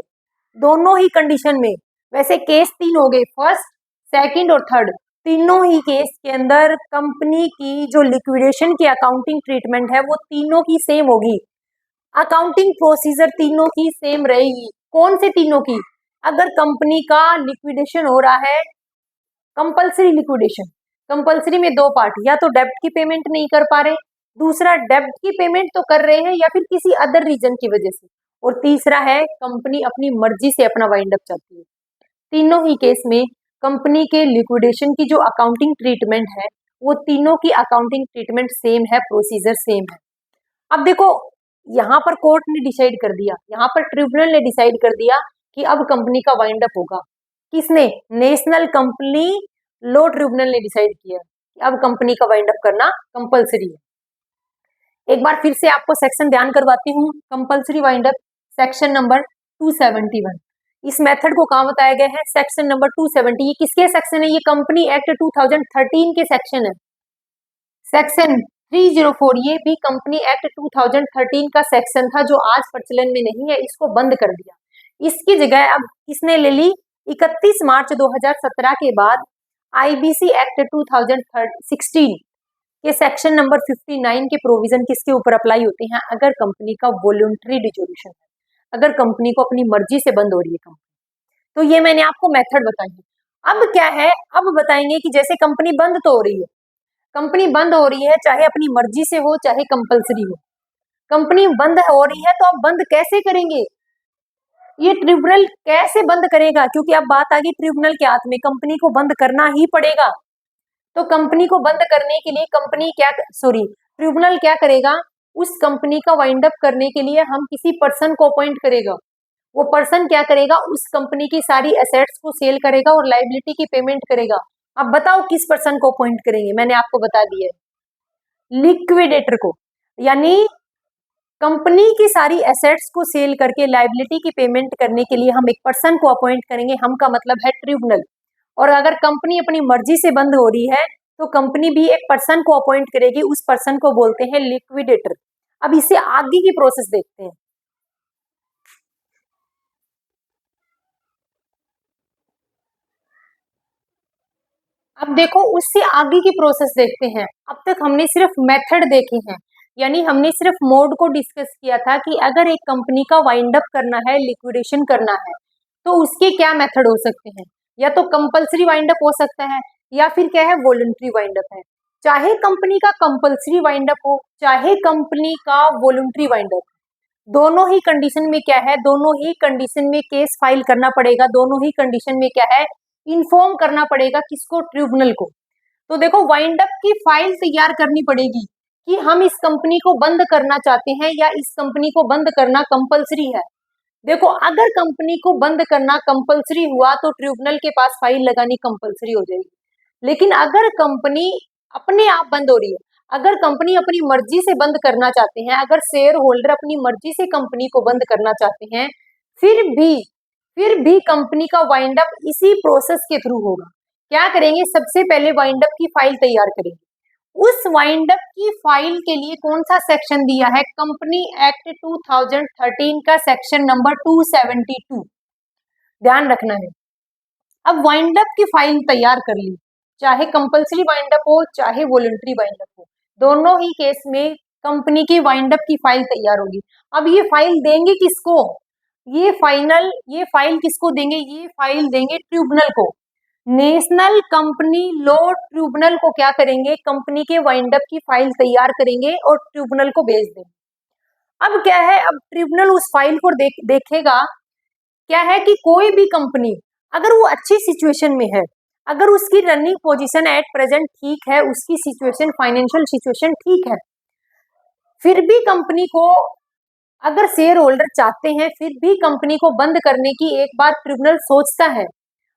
दोनों ही कंडीशन में। वैसे केस तीन हो गए, फर्स्ट, सेकंड और थर्ड, तीनों ही केस के अंदर कंपनी की जो लिक्विडेशन की अकाउंटिंग ट्रीटमेंट है वो तीनों की सेम होगी, अकाउंटिंग प्रोसीजर तीनों की सेम रहेगी। कौन से तीनों की, अगर कंपनी का लिक्विडेशन हो रहा है, कंपल्सरी लिक्विडेशन, कंपल्सरी में दो पार्ट, या तो डेब्ट की पेमेंट नहीं कर पा रहे, दूसरा डेब्ट की पेमेंट तो कर रहे हैं या फिर किसी अदर रीजन की वजह से, और तीसरा है कंपनी अपनी मर्जी से अपना वाइंड अप चाहती है। तीनों ही केस में कंपनी के लिक्विडेशन की जो अकाउंटिंग ट्रीटमेंट है वो तीनों की अकाउंटिंग ट्रीटमेंट सेम है, प्रोसीजर सेम है। अब देखो यहाँ पर कोर्ट ने डिसाइड कर दिया, यहाँ पर ट्रिब्यूनल ने डिसाइड कर दिया कि अब कंपनी का वाइंड अप होगा, किसने, नेशनल कंपनी लॉ ट्रिब्यूनल ने डिसाइड किया कि अब कंपनी का वाइंड अप करना कंपलसरी है। एक बार फिर से आपको सेक्शन ध्यान करवाती हूँ, compulsory wind up section number 271, इस मेथड को कहाँ बताया गया है, सेक्शन नंबर 270। ये किसके सेक्शन है, ये कंपनी एक्ट 2013 के सेक्शन है, सेक्शन 304, ये भी कंपनी एक्ट 2013 का सेक्शन था जो आज प्रचलन में नहीं है, इसको बंद कर दिया। इसकी जगह अब किसने ले ली, 31 मार्च 2017 के बाद आईबीसी एक्ट 2016 के सेक्शन नंबर 59 के प्रोविजन किसके ऊपर अप्लाई होते हैं, अगर कंपनी का वॉलंटरी डिसोल्यूशन है, अगर कंपनी को अपनी मर्जी से बंद हो रही है कंपनी। तो ये मैंने आपको मेथड बताई है। अब क्या है, अब बताएंगे कि जैसे कंपनी बंद तो हो रही है, कंपनी बंद हो रही है चाहे अपनी मर्जी से हो चाहे कंपलसरी हो, कंपनी बंद हो रही है तो आप बंद कैसे करेंगे, ये ट्रिब्यूनल कैसे बंद करेगा, क्योंकि अब बात आ गई ट्रिब्यूनल के हाथ में, कंपनी को बंद करना ही पड़ेगा। तो कंपनी को बंद करने के लिए ट्रिब्यूनल क्या करेगा, उस कंपनी का वाइंड अप करने के लिए हम किसी पर्सन को अपॉइंट करेगा। वो पर्सन क्या करेगा, उस कंपनी की सारी एसेट्स को सेल करेगा और लायबिलिटी की पेमेंट करेगा। अब बताओ किस पर्सन को अपॉइंट करेंगे, मैंने आपको बता दिया है, लिक्विडेटर को। यानी कंपनी की सारी एसेट्स को सेल करके लायबिलिटी की पेमेंट करने के लिए हम एक पर्सन को अपॉइंट करेंगे, हम का मतलब है ट्रिब्यूनल। और अगर कंपनी अपनी मर्जी से बंद हो रही है तो कंपनी भी एक पर्सन को अपॉइंट करेगी, उस पर्सन को बोलते हैं लिक्विडेटर। अब इससे आगे की प्रोसेस देखते हैं। अब देखो उससे आगे की प्रोसेस देखते हैं। अब तक हमने सिर्फ मेथड देखे हैं, यानी हमने सिर्फ मोड को डिस्कस किया था कि अगर एक कंपनी का वाइंड अप करना है, लिक्विडेशन करना है, तो उसके क्या मेथड हो सकते हैं। या तो कंपल्सरी वाइंड अप हो सकता है, या फिर क्या है, वॉलंटरी वाइंड अप है। चाहे कंपनी का कंपल्सरी वाइंड अप हो, चाहे कंपनी का वॉलंटरी वाइंड अप, दोनों ही कंडीशन में क्या है, दोनों ही कंडीशन में केस फाइल करना पड़ेगा, दोनों ही कंडीशन में क्या है, इन्फॉर्म करना पड़ेगा किसको, ट्रिब्यूनल को। तो देखो वाइंड अप की फाइल तैयार करनी पड़ेगी कि हम इस कंपनी को बंद करना चाहते हैं या इस कंपनी को बंद करना कंपलसरी है। देखो अगर कंपनी को बंद करना कंपलसरी हुआ तो ट्रिब्यूनल के पास फाइल लगानी कंपलसरी हो जाएगी। लेकिन अगर कंपनी अपने आप बंद हो रही है, अगर कंपनी अपनी मर्जी से बंद करना चाहते हैं, अगर शेयर होल्डर अपनी मर्जी से कंपनी को बंद करना चाहते हैं, फिर भी कंपनी का वाइंड अप इसी प्रोसेस के थ्रू होगा। क्या करेंगे, सबसे पहले वाइंड अप की फाइल तैयार करेंगे। उस वाइंड अप की फाइल के लिए कौन सा सेक्शन दिया है, कंपनी एक्ट 2013 का सेक्शन नंबर 272, ध्यान रखना है। अब वाइंड अप की फाइल तैयार कर ली, चाहे कंपल्सरी वाइंड अप हो चाहे वॉलंटरी वाइंड अप हो, दोनों ही केस में कंपनी की वाइंड अप की फाइल तैयार होगी। अब ये फाइल देंगे किसको, ये फाइल किसको देंगे, ये फाइल देंगे ट्रिब्यूनल को। नेशनल कंपनी लॉ ट्रिब्यूनल को क्या करेंगे, कंपनी के वाइंड अप की फाइल तैयार करेंगे और ट्रिब्यूनल को भेज देंगे। अब क्या है, अब ट्रिब्यूनल उस फाइल को देखेगा। क्या है कि कोई भी कंपनी अगर वो अच्छी सिचुएशन में है, अगर उसकी रनिंग पोजीशन एट प्रेजेंट ठीक है, उसकी सिचुएशन फाइनेंशियल सिचुएशन ठीक है, फिर भी कंपनी को अगर शेयर होल्डर चाहते हैं, फिर भी कंपनी को बंद करने की एक बार ट्रिब्यूनल सोचता है,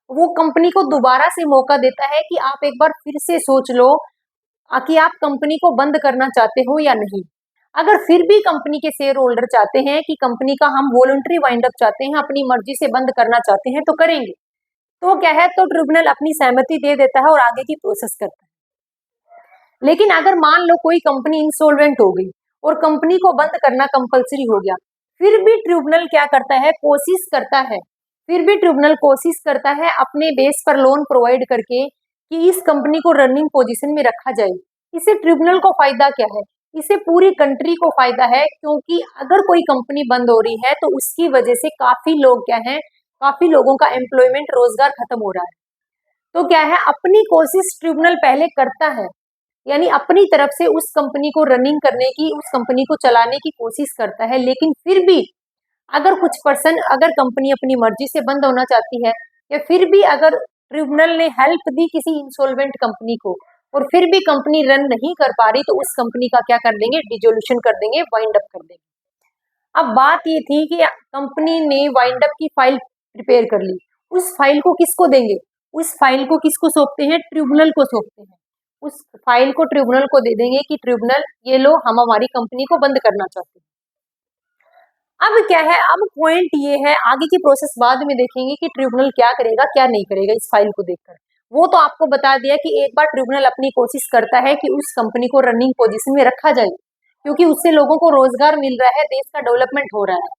वो कंपनी को दोबारा से मौका देता है कि आप एक बार फिर से सोच लो कि आप कंपनी को बंद करना चाहते हो या नहीं। अगर फिर भी कंपनी के शेयर होल्डर चाहते हैं कि कंपनी का हम वॉलंटरी वाइंड अप चाहते हैं, अपनी मर्जी से बंद करना चाहते हैं, तो करेंगे। तो क्या है, तो ट्रिब्यूनल अपनी सहमति दे देता है और आगे की प्रोसेस करता है। लेकिन अगर मान लो कोई कंपनी इंसॉल्वेंट हो गई और कंपनी को बंद करना कंपलसरी हो गया, फिर भी ट्रिब्यूनल क्या करता है, कोशिश करता है अपने बेस पर लोन प्रोवाइड करके कि इस कंपनी को रनिंग पोजीशन में रखा जाए। इससे ट्रिब्यूनल को फायदा क्या है, इससे पूरी कंट्री को फायदा है, क्योंकि अगर कोई कंपनी बंद हो रही है तो उसकी वजह से काफी लोग क्या है, काफी लोगों का एम्प्लॉयमेंट, रोजगार खत्म हो रहा है। तो क्या है, अपनी कोशिश ट्रिब्यूनल पहले करता है, यानी अपनी तरफ से उस कंपनी को रनिंग करने की, उस कंपनी को चलाने की कोशिश करता है। लेकिन फिर भी अगर कंपनी अपनी मर्जी से बंद होना चाहती है, या फिर भी अगर ट्रिब्यूनल ने हेल्प दी किसी इंसॉल्वेंट कंपनी को और फिर भी कंपनी रन नहीं कर पा रही, तो उस कंपनी का क्या कर देंगे, डिसोल्यूशन कर देंगे, वाइंड अप कर देंगे। अब बात ये थी कि कंपनी ने वाइंड अप की फाइल प्रिपेयर कर ली, उस फाइल को किसको देंगे, उस फाइल को किसको सौंपते हैं, ट्रिब्यूनल को सौंपते हैं। उस फाइल को ट्रिब्यूनल को दे देंगे कि ट्रिब्यूनल ये लो, हम हमारी कंपनी को बंद करना चाहते हैं। अब क्या है, अब पॉइंट ये है, आगे की प्रोसेस बाद में देखेंगे कि ट्रिब्यूनल क्या करेगा क्या नहीं करेगा इस फाइल को देखकर। वो तो आपको बता दिया कि एक बार ट्रिब्यूनल अपनी कोशिश करता है कि उस कंपनी को रनिंग पोजीशन में रखा जाए, क्योंकि उससे लोगों को रोजगार मिल रहा है, देश का डेवलपमेंट हो रहा है।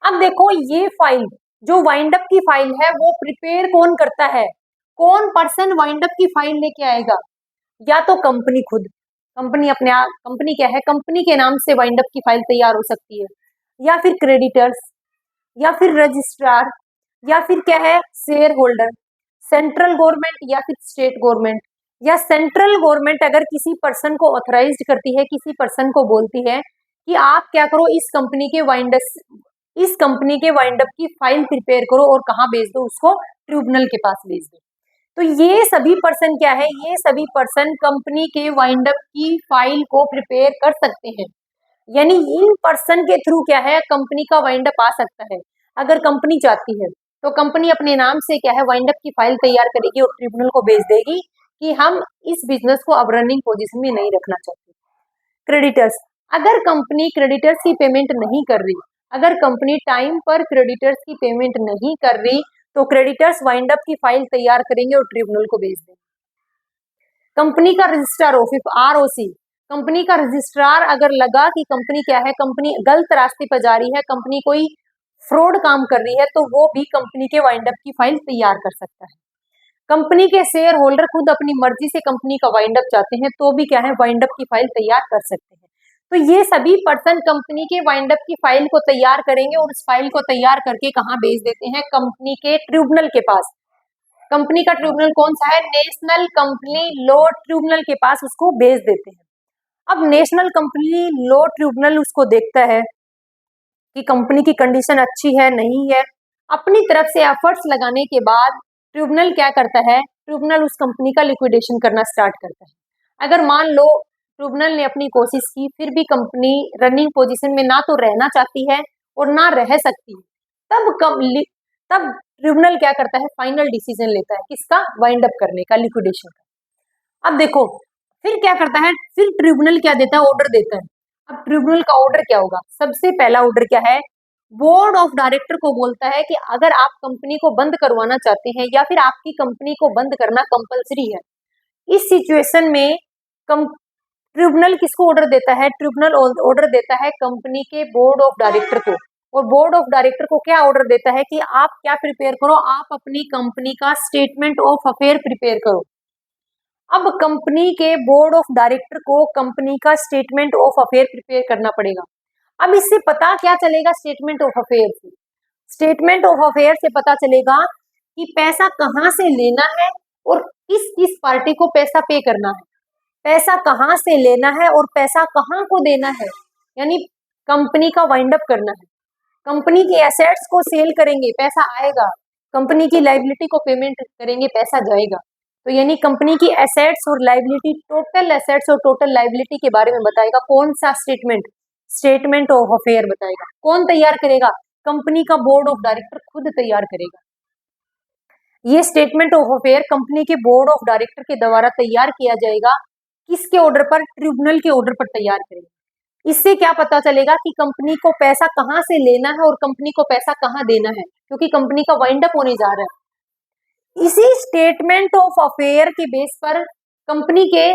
अब देखो ये फाइल जो वाइंड अप की फाइल है, वो प्रिपेयर कौन करता है, कौन पर्सन वाइंड अप की फाइल लेके आएगा, या तो कंपनी खुद, कंपनी क्या है, कंपनी के नाम से वाइंड अप की फाइल तैयार हो सकती है, या फिर क्रेडिटर्स, या फिर रजिस्ट्रार, या फिर क्या है, शेयर होल्डर, सेंट्रल गवर्नमेंट या फिर स्टेट गवर्नमेंट। या सेंट्रल गवर्नमेंट अगर किसी पर्सन को ऑथराइज्ड करती है, किसी पर्सन को बोलती है कि आप क्या करो, इस कंपनी के वाइंड अप की फाइल प्रिपेयर करो और कहाँ भेज दो, उसको ट्रिब्यूनल के पास भेज दो। तो ये सभी पर्सन क्या है, ये सभी पर्सन कंपनी के वाइंड अप की फाइल को प्रिपेयर कर सकते हैं। यानी इन पर्सन के थ्रू क्या है, कंपनी का वाइंड अप आ सकता है। अगर कंपनी चाहती है तो कंपनी अपने नाम से क्या है, वाइंड अप की फाइल तैयार करेगी और ट्रिब्यूनल को भेज देगी कि हम इस बिजनेस को अब रनिंग पोजीशन में नहीं रखना चाहते। क्रेडिटर्स, अगर कंपनी क्रेडिटर्स की पेमेंट नहीं कर रही, अगर कंपनी टाइम पर क्रेडिटर्स की पेमेंट नहीं कर रही, तो क्रेडिटर्स वाइंड अप की फाइल तैयार करेंगे और ट्रिब्यूनल को भेज देंगे। कंपनी का रजिस्ट्रार ऑफिस ROC, कंपनी का रजिस्ट्रार अगर लगा कि कंपनी क्या है, कंपनी गलत रास्ते पर जा रही है, कंपनी कोई फ्रॉड काम कर रही है, तो वो भी कंपनी के वाइंड अप की फाइल तैयार कर सकता है। कंपनी के शेयर होल्डर खुद अपनी मर्जी से कंपनी का वाइंड अप चाहते हैं तो भी क्या है, वाइंड अप की फाइल तैयार कर सकते हैं। तो ये सभी पर्सन कंपनी के वाइंड अप की फाइल को तैयार करेंगे और उस फाइल को तैयार करके कहाँ भेज देते हैं, कंपनी के ट्रिब्यूनल के पास। कंपनी का ट्रिब्यूनल कौन सा है, नेशनल कंपनी लॉ ट्रिब्यूनल के पास उसको भेज देते हैं। अब नेशनल कंपनी लॉ ट्रिब्यूनल उसको देखता है कि कंपनी की कंडीशन अच्छी है नहीं है। अपनी तरफ से एफर्ट्स लगाने के बाद ट्रिब्यूनल क्या करता है, ट्रिब्यूनल उस कंपनी का लिक्विडेशन करना स्टार्ट करता है। अगर मान लो ट्रिब्यूनल ने अपनी कोशिश की, फिर भी कंपनी रनिंग पोजीशन में ना तो रहना चाहती है और ना रह सकती है, तब ट्रिब्यूनल क्या करता है, फाइनल डिसीजन लेता है किसका, वाइंड अप करने का, लिक्विडेशन का। अब देखो फिर क्या करता है, फिर ट्रिब्यूनल क्या देता है, ऑर्डर देता है। अब ट्रिब्यूनल का ऑर्डर क्या होगा, सबसे पहला ऑर्डर क्या है, बोर्ड ऑफ डायरेक्टर को बोलता है कि अगर आप कंपनी को बंद करवाना चाहते हैं या फिर आपकी कंपनी को बंद करना कंपलसरी है, इस सिचुएशन में ट्रिब्यूनल किसको ऑर्डर देता है, ट्रिब्यूनल ऑर्डर देता है कंपनी के बोर्ड ऑफ डायरेक्टर को। और बोर्ड ऑफ डायरेक्टर को क्या ऑर्डर देता है कि आप क्या प्रिपेयर करो, आप अपनी कंपनी का स्टेटमेंट ऑफ अफेयर प्रिपेयर करो। अब कंपनी के बोर्ड ऑफ डायरेक्टर को कंपनी का स्टेटमेंट ऑफ अफेयर प्रिपेयर करना पड़ेगा। अब इससे पता क्या चलेगा, स्टेटमेंट ऑफ अफेयर से, स्टेटमेंट ऑफ अफेयर से पता चलेगा कि पैसा कहाँ से लेना है और किस किस पार्टी को पैसा पे करना है, पैसा कहाँ से लेना है और पैसा कहाँ को देना है। यानी कंपनी का वाइंड अप करना है, कंपनी की एसेट्स को सेल करेंगे पैसा आएगा, कंपनी की लाइबिलिटी को पेमेंट करेंगे पैसा जाएगा। तो यानी कंपनी की एसेट्स और लाइबिलिटी, टोटल एसेट्स और टोटल लाइबिलिटी के बारे में बताएगा कौन सा स्टेटमेंट, स्टेटमेंट ऑफ अफेयर बताएगा। कौन तैयार करेगा, कंपनी का बोर्ड ऑफ डायरेक्टर खुद तैयार करेगा। ये स्टेटमेंट ऑफ अफेयर कंपनी के बोर्ड ऑफ डायरेक्टर के द्वारा तैयार किया जाएगा, किसके ऑर्डर पर, ट्रिब्यूनल के ऑर्डर पर तैयार करेगा। इससे क्या पता चलेगा कि कंपनी को पैसा कहाँ से लेना है और कंपनी को पैसा कहाँ देना है, क्योंकि कंपनी का वाइंड अप होने जा रहा है। इसी स्टेटमेंट ऑफ अफेयर के बेस पर कंपनी के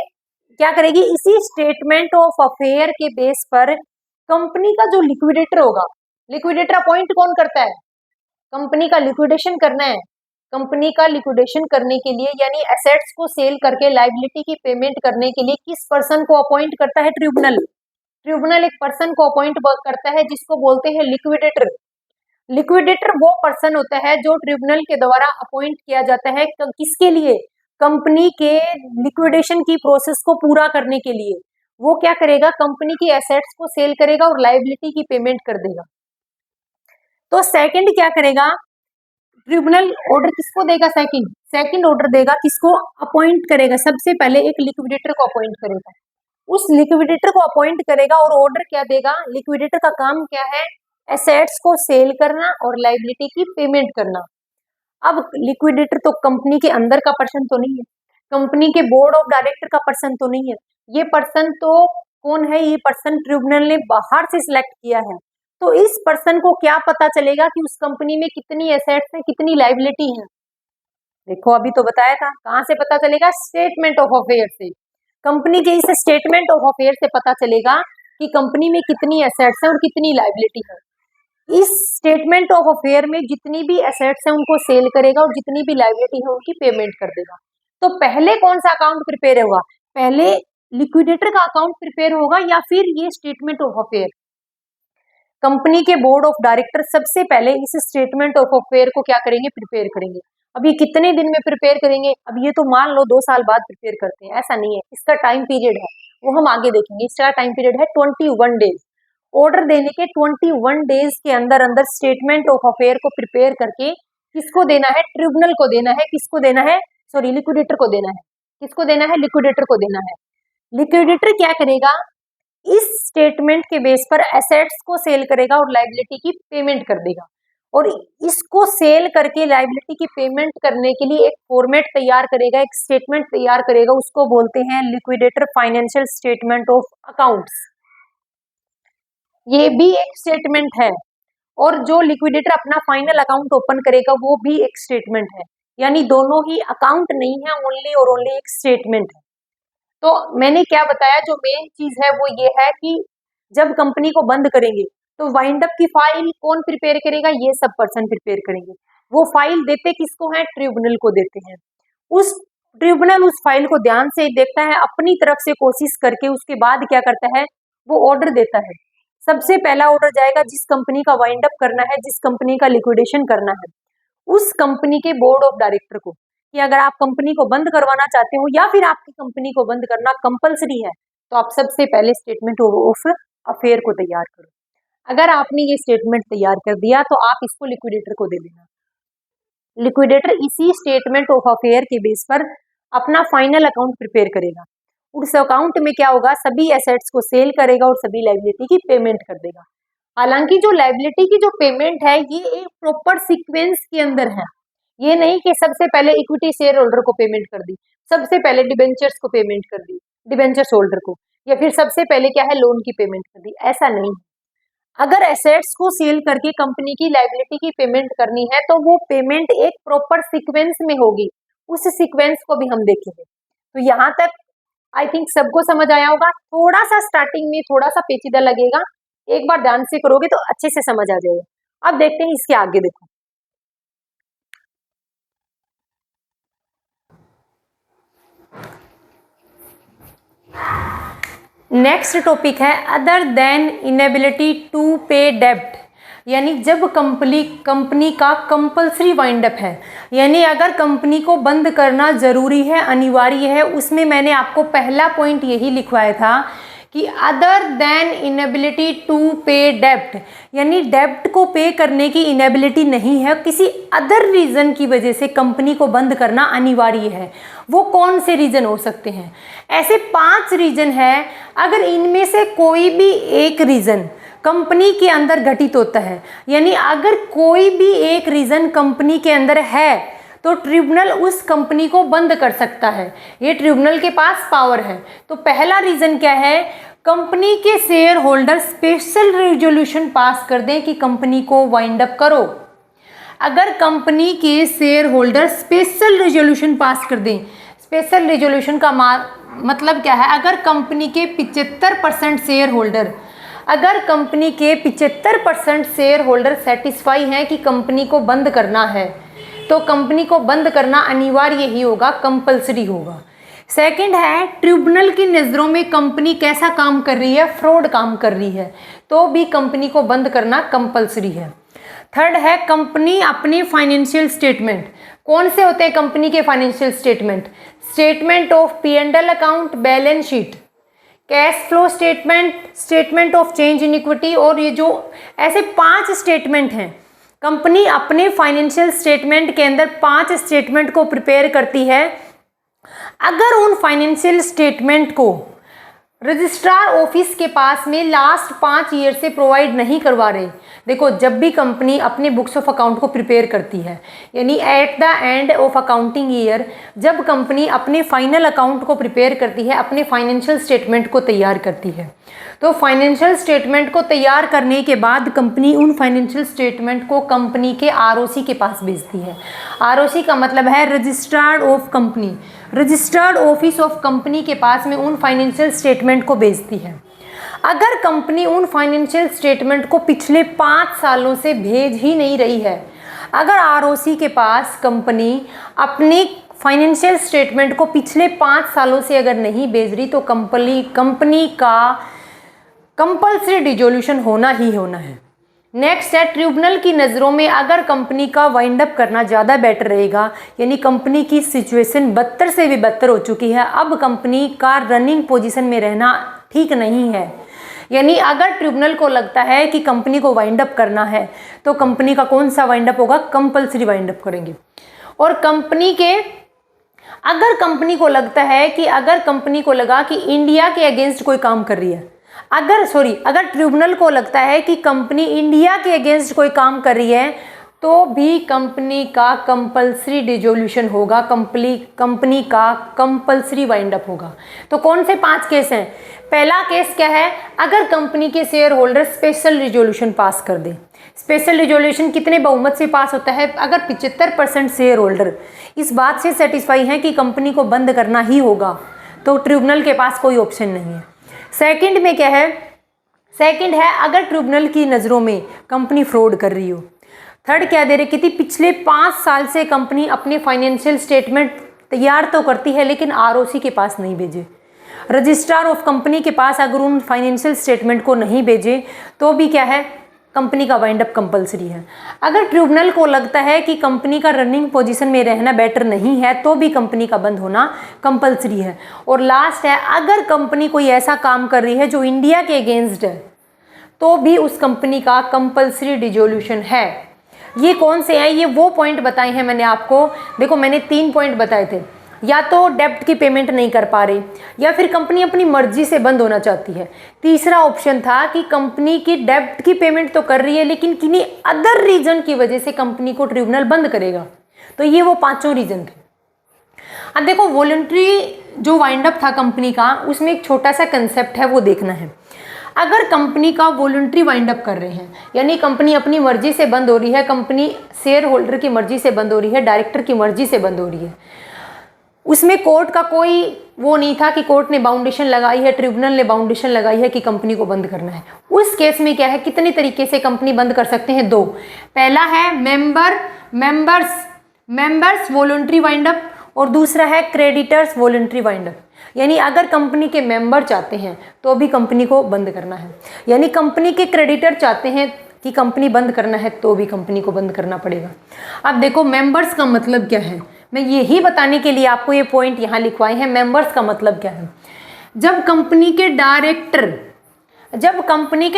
क्या करेगी, इसी स्टेटमेंट ऑफ अफेयर के बेस पर कंपनी का जो लिक्विडेटर होगा, लिक्विडेटर अपॉइंट कौन करता है, कंपनी का लिक्विडेशन करना है। कंपनी का लिक्विडेशन करने के लिए यानी एसेट्स को सेल करके लाइबिलिटी की पेमेंट करने के लिए किस पर्सन को अपॉइंट करता है, ट्रिब्यूनल। ट्रिब्यूनल एक पर्सन को अपॉइंट करता है जिसको बोलते हैं लिक्विडेटर। लिक्विडेटर वो पर्सन होता है जो ट्रिब्यूनल के द्वारा अपॉइंट किया जाता है, किसके लिए, कंपनी के लिक्विडेशन की प्रोसेस को पूरा करने के लिए। वो क्या करेगा, कंपनी की एसेट्स को सेल करेगा और लाइबिलिटी की पेमेंट कर देगा। तो सेकंड क्या करेगा, ट्रिब्यूनल ऑर्डर किसको देगा, सेकंड ऑर्डर देगा किसको, अपॉइंट करेगा। सबसे पहले एक लिक्विडेटर को अपॉइंट करेगा, उस लिक्विडेटर को अपॉइंट करेगा और ऑर्डर क्या देगा, लिक्विडेटर का काम क्या है, एसेट्स को सेल करना और लाइबिलिटी की पेमेंट करना। अब लिक्विडेटर तो कंपनी के अंदर का पर्सन तो नहीं है, कंपनी के बोर्ड ऑफ डायरेक्टर का पर्सन तो नहीं है, ये पर्सन तो कौन है, ये पर्सन ट्रिब्यूनल ने बाहर से सिलेक्ट किया है। तो इस पर्सन को क्या पता चलेगा कि उस कंपनी में कितनी एसेट्स है, कितनी लाइबिलिटी है। देखो अभी तो बताया था, कहाँ से पता चलेगा, स्टेटमेंट ऑफ अफेयर से। कंपनी के इस स्टेटमेंट ऑफ अफेयर से पता चलेगा कि कंपनी में कितनी एसेट्स है और कितनी लाइबिलिटी है। इस स्टेटमेंट ऑफ अफेयर में जितनी भी एसेट्स है उनको सेल करेगा और जितनी भी लाइबिलिटी है उनकी पेमेंट कर देगा। तो पहले कौन सा अकाउंट प्रिपेयर होगा, पहले लिक्विडेटर का अकाउंट प्रिपेयर होगा या फिर ये स्टेटमेंट ऑफ अफेयर। कंपनी के बोर्ड ऑफ डायरेक्टर सबसे पहले इस स्टेटमेंट ऑफ अफेयर को क्या करेंगे, प्रिपेयर करेंगे। अब ये कितने दिन में प्रिपेयर करेंगे, अब ये तो मान लो 2 साल बाद प्रिपेयर करते हैं, ऐसा नहीं है, इसका टाइम पीरियड है, वो हम आगे देखेंगे। इसका टाइम पीरियड है 21 डेज। ऑर्डर देने के 21 डेज के अंदर अंदर स्टेटमेंट ऑफ अफेयर को प्रिपेयर करके किसको देना है, ट्रिब्यूनल को देना है। किसको देना है, सॉरी लिक्विडेटर को देना है। किसको देना है? लिक्विडेटर को देना है। लिक्विडेटर क्या करेगा? इस स्टेटमेंट के बेस पर एसेट्स को सेल करेगा और लायबिलिटी की पेमेंट कर देगा, और इसको सेल करके लायबिलिटी की पेमेंट करने के लिए एक फॉर्मेट तैयार करेगा, एक स्टेटमेंट तैयार करेगा, उसको बोलते हैं liquidator financial statement of accounts. ये भी एक स्टेटमेंट है, और जो लिक्विडेटर अपना फाइनल अकाउंट ओपन करेगा वो भी एक स्टेटमेंट है, यानी दोनों ही अकाउंट नहीं है, ओनली और ओनली एक स्टेटमेंट है। तो मैंने क्या बताया, जो मेन चीज है वो ये है कि जब कंपनी को बंद करेंगे तो वाइंड अप की फाइल कौन प्रिपेयर करेगा? ये सब पर्सन प्रिपेयर करेंगे। वो फाइल देते किसको है? ट्रिब्यूनल को देते हैं। उस ट्रिब्यूनल उस फाइल को ध्यान से देखता है, अपनी तरफ से कोशिश करके उसके बाद क्या करता है? वो ऑर्डर देता है। सबसे पहला ऑर्डर जाएगा जिस कंपनी का वाइंड अप करना है, जिस कंपनी का लिक्विडेशन करना है, उस कंपनी के बोर्ड ऑफ डायरेक्टर को, कि अगर आप कंपनी को बंद करवाना चाहते हो या फिर आपकी कंपनी को बंद करना कंपलसरी है, तो आप सबसे पहले स्टेटमेंट ऑफ अफेयर को तैयार करो। अगर आपने ये स्टेटमेंट तैयार कर दिया तो आप इसको लिक्विडेटर को दे देना। लिक्विडेटर इसी स्टेटमेंट ऑफ अफेयर के बेस पर अपना फाइनल अकाउंट प्रिपेयर करेगा। उस अकाउंट में क्या होगा? सभी एसेट्स को सेल करेगा और सभी लायबिलिटी की पेमेंट कर देगा। हालांकि जो लायबिलिटी की जो पेमेंट है ये एक प्रॉपर सीक्वेंस के अंदर है। ये नहीं कि सबसे पहले इक्विटी शेयर होल्डर को पेमेंट कर दी, सबसे पहले डिबेंचर्स को पेमेंट कर दी, डिबेंचर्स होल्डर को, या फिर सबसे पहले क्या है? लोन की पेमेंट कर दी। ऐसा नहीं। अगर एसेट्स को सेल करके कंपनी की लायबिलिटी की पेमेंट करनी है तो वो पेमेंट एक प्रॉपर सीक्वेंस में होगी। उस सीक्वेंस को भी हम देखेंगे। तो यहाँ तक आई थिंक सबको समझ आया होगा। थोड़ा सा स्टार्टिंग में थोड़ा सा पेचीदा लगेगा, एक बार ध्यान से करोगे तो अच्छे से समझ आ जाएगा। अब देखते हैं इसके आगे। देखो नेक्स्ट टॉपिक है अदर देन इनेबिलिटी टू पे डेब्ट, यानी जब कंपनी का कंपलसरी वाइंड अप है, यानी अगर कंपनी को बंद करना जरूरी है, अनिवार्य है, उसमें मैंने आपको पहला पॉइंट यही लिखवाया था कि अदर देन इनेबिलिटी टू पे डेब्ट, यानी डेब्ट को पे करने की इनेबिलिटी नहीं है, किसी अदर रीज़न की वजह से कंपनी को बंद करना अनिवार्य है। वो कौन से रीज़न हो सकते हैं? ऐसे 5 रीज़न है। अगर इनमें से कोई भी एक रीज़न कंपनी के अंदर घटित होता है, यानी अगर कोई भी एक रीज़न कंपनी के अंदर है तो ट्रिब्यूनल उस कंपनी को बंद कर सकता है। ये ट्रिब्यूनल के पास पावर है। तो पहला रीज़न क्या है? कंपनी के share holder special resolution pass कर दें कि कंपनी को वाइंड अप करो। अगर कंपनी के share holder special resolution pass कर दें, स्पेशल रेजोल्यूशन का मतलब क्या है? अगर कंपनी के 75% शेयर होल्डर, अगर कंपनी के 75% शेयर होल्डर सेटिस्फाई हैं कि कंपनी को बंद करना है, तो कंपनी को बंद करना अनिवार्य ही होगा, कंपलसरी होगा। सेकंड है, ट्रिब्यूनल की नज़रों में कंपनी कैसा काम कर रही है? फ्रॉड काम कर रही है, तो भी कंपनी को बंद करना कंपलसरी है। थर्ड है, कंपनी अपनी फाइनेंशियल स्टेटमेंट, कौन से होते हैं कंपनी के financial statement? Statement of P&L account, balance sheet, cash flow statement, statement of change in equity, और ये जो ऐसे 5 स्टेटमेंट हैं। कंपनी अपने फाइनेंशियल स्टेटमेंट के अंदर 5 स्टेटमेंट को प्रिपेयर करती है। अगर उन फाइनेंशियल स्टेटमेंट को रजिस्ट्रार ऑफिस के पास में लास्ट 5 ईयर से प्रोवाइड नहीं करवा रहे, देखो जब भी कंपनी अपने बुक्स ऑफ अकाउंट को प्रिपेयर करती है, यानी at the end of accounting year, जब कंपनी अपने फाइनल अकाउंट को प्रिपेयर करती है, अपने फाइनेंशियल स्टेटमेंट को तैयार करती है, तो फाइनेंशियल स्टेटमेंट को तैयार करने के बाद कंपनी उन फाइनेंशियल स्टेटमेंट को कंपनी के ROC के पास भेजती है। ROC का मतलब है registered of company, registered office of company के पास में उन फाइनेंशियल स्टेटमेंट को भेजती है। अगर कंपनी उन फाइनेंशियल स्टेटमेंट को पिछले 5 सालों से भेज ही नहीं रही है, अगर ROC के पास कंपनी अपनी फाइनेंशियल स्टेटमेंट को पिछले 5 सालों से अगर नहीं भेज रही, तो कंपनी का कंपल्सरी डिसोल्यूशन होना ही होना है। नेक्स्ट है, ट्रिब्यूनल की नज़रों में अगर कंपनी का वाइंड अप करना ज़्यादा बेटर रहेगा, यानी कंपनी की सिचुएशन बदतर से भी बदतर हो चुकी है, अब कंपनी का रनिंग पोजीशन में रहना ठीक नहीं है, यानी अगर ट्रिब्यूनल को लगता है कि कंपनी को वाइंड अप करना है, तो कंपनी का कौन सा वाइंड अप होगा? कंपल्सरी वाइंड अप करेंगे। और कंपनी के अगर कंपनी को लगता है कि अगर कंपनी को लगा कि इंडिया के अगेंस्ट कोई काम कर रही है, अगर ट्रिब्यूनल को लगता है कि कंपनी इंडिया के अगेंस्ट कोई काम कर रही है, तो भी कंपनी का कंपल्सरी डिसोल्यूशन होगा, कंपनी का कंपल्सरी वाइंड अप होगा। तो कौन से 5 केस हैं? पहला केस क्या है? अगर कंपनी के share holder special resolution pass कर दे। स्पेशल रिजोल्यूशन कितने बहुमत से पास होता है? अगर 75% शेयर होल्डर इस बात से सेटिस्फाई है कि कंपनी को बंद करना ही होगा, तो ट्रिब्यूनल के पास कोई ऑप्शन नहीं है। सेकंड में क्या है? सेकंड है अगर ट्रिब्यूनल की नज़रों में कंपनी फ्रॉड कर रही हो। थर्ड क्या दे रहे कि पिछले 5 साल से कंपनी अपने फाइनेंशियल स्टेटमेंट तैयार तो करती है लेकिन आरओसी के पास नहीं भेजे, रजिस्ट्रार ऑफ कंपनी के पास अगर उन फाइनेंशियल स्टेटमेंट को नहीं भेजे तो भी क्या है? कंपनी का वाइंड अप कंपल्सरी है। अगर ट्रिब्यूनल को लगता है कि कंपनी का रनिंग पोजीशन में रहना बेटर नहीं है, तो भी कंपनी का बंद होना कंपल्सरी है। और लास्ट है अगर कंपनी कोई ऐसा काम कर रही है जो इंडिया के अगेंस्ट है, तो भी उस कंपनी का कंपल्सरी डिसोल्यूशन है। ये कौन से हैं? ये वो पॉइंट बताए हैं मैंने आपको। देखो मैंने 3 पॉइंट बताए थे, या तो डेब्ट की पेमेंट नहीं कर पा रहे, या फिर कंपनी अपनी मर्जी से बंद होना चाहती है। तीसरा ऑप्शन था कि कंपनी की डेब्ट की पेमेंट तो कर रही है लेकिन किन्हीं अदर रीजन की वजह से कंपनी को ट्रिब्यूनल बंद करेगा। तो ये वो 5 रीजन थे। अब देखो वॉलंटरी जो वाइंड अप था कंपनी का, उसमें एक छोटा सा कंसेप्ट है, वो देखना है। अगर कंपनी का वॉलंटरी वाइंड अप कर रहे हैं, यानी कंपनी अपनी मर्जी से बंद हो रही है, कंपनी शेयर होल्डर की मर्जी से बंद हो रही है, डायरेक्टर की मर्जी से बंद हो रही है, उसमें कोर्ट का कोई वो नहीं था कि कोर्ट ने बाउंडेशन लगाई है, ट्रिब्यूनल ने बाउंडेशन लगाई है कि कंपनी को बंद करना है। उस केस में क्या है? कितने तरीके से कंपनी बंद कर सकते हैं? 2। पहला है मेंबर्स वॉलंटरी वाइंड अप, और दूसरा है क्रेडिटर्स वॉलंटरी वाइंड अप। यानी अगर कंपनी के मेंबर चाहते हैं तो भी कंपनी को बंद करना है, यानी कंपनी के क्रेडिटर चाहते हैं कि कंपनी बंद करना है तो भी कंपनी को बंद करना पड़ेगा। अब देखो मेंबर्स का मतलब क्या है, मैं यही बताने के लिए आपको ये पॉइंट यहाँ लिखवाए हैं। मेंबर्स का मतलब क्या है? जब कंपनी के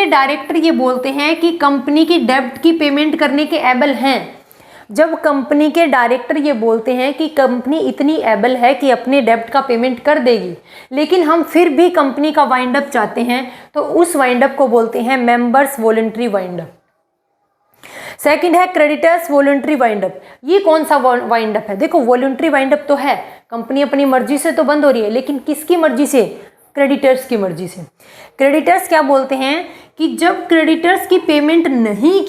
डायरेक्टर ये बोलते हैं कि कंपनी की डेब्ट की पेमेंट करने के एबल हैं, जब कंपनी के डायरेक्टर ये बोलते हैं कि कंपनी इतनी एबल है कि अपने डेब्ट का पेमेंट कर देगी, लेकिन हम फिर भी कंपनी का वाइंड अप चाहते हैं, तो उस वाइंड अप को बोलते हैं members voluntary wind up. Second है क्रेडिटर्स वॉलंटरी वाइंड अप। ये कौन सा वाइंड अप है? देखो वॉलंटरी वाइंड अप तो है, कंपनी अपनी मर्जी से तो बंद हो रही है, लेकिन किसकी मर्जी से? क्रेडिटर्स की मर्जी से। क्रेडिटर्स क्या बोलते हैं कि जब क्रेडिटर्स की पेमेंट नहीं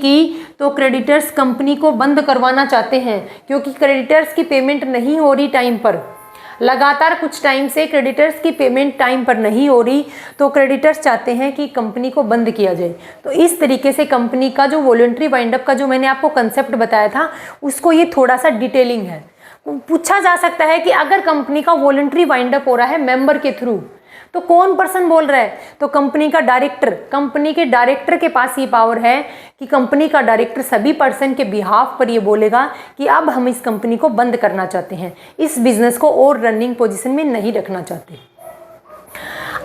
की तो क्रेडिटर्स कंपनी को बंद करवाना चाहते हैं, क्योंकि क्रेडिटर्स की पेमेंट नहीं हो रही टाइम पर, लगातार कुछ टाइम से क्रेडिटर्स की पेमेंट टाइम पर नहीं हो रही, तो क्रेडिटर्स चाहते हैं कि कंपनी को बंद किया जाए। तो इस तरीके से कंपनी का जो वॉलंटरी वाइंड अप का जो मैंने आपको कंसेप्ट बताया था, उसको ये थोड़ा सा डिटेलिंग है। पूछा जा सकता है कि अगर कंपनी का वॉलंटरी वाइंड अप हो रहा है मेंबर के थ्रू, तो कौन पर्सन बोल रहा है? तो कंपनी का डायरेक्टर। कंपनी के डायरेक्टर के पास ये पावर है कि कंपनी का डायरेक्टर सभी पर्सन के बिहाफ पर ये बोलेगा कि अब हम इस कंपनी को बंद करना चाहते हैं, इस बिजनेस को और रनिंग पोजीशन में नहीं रखना चाहते।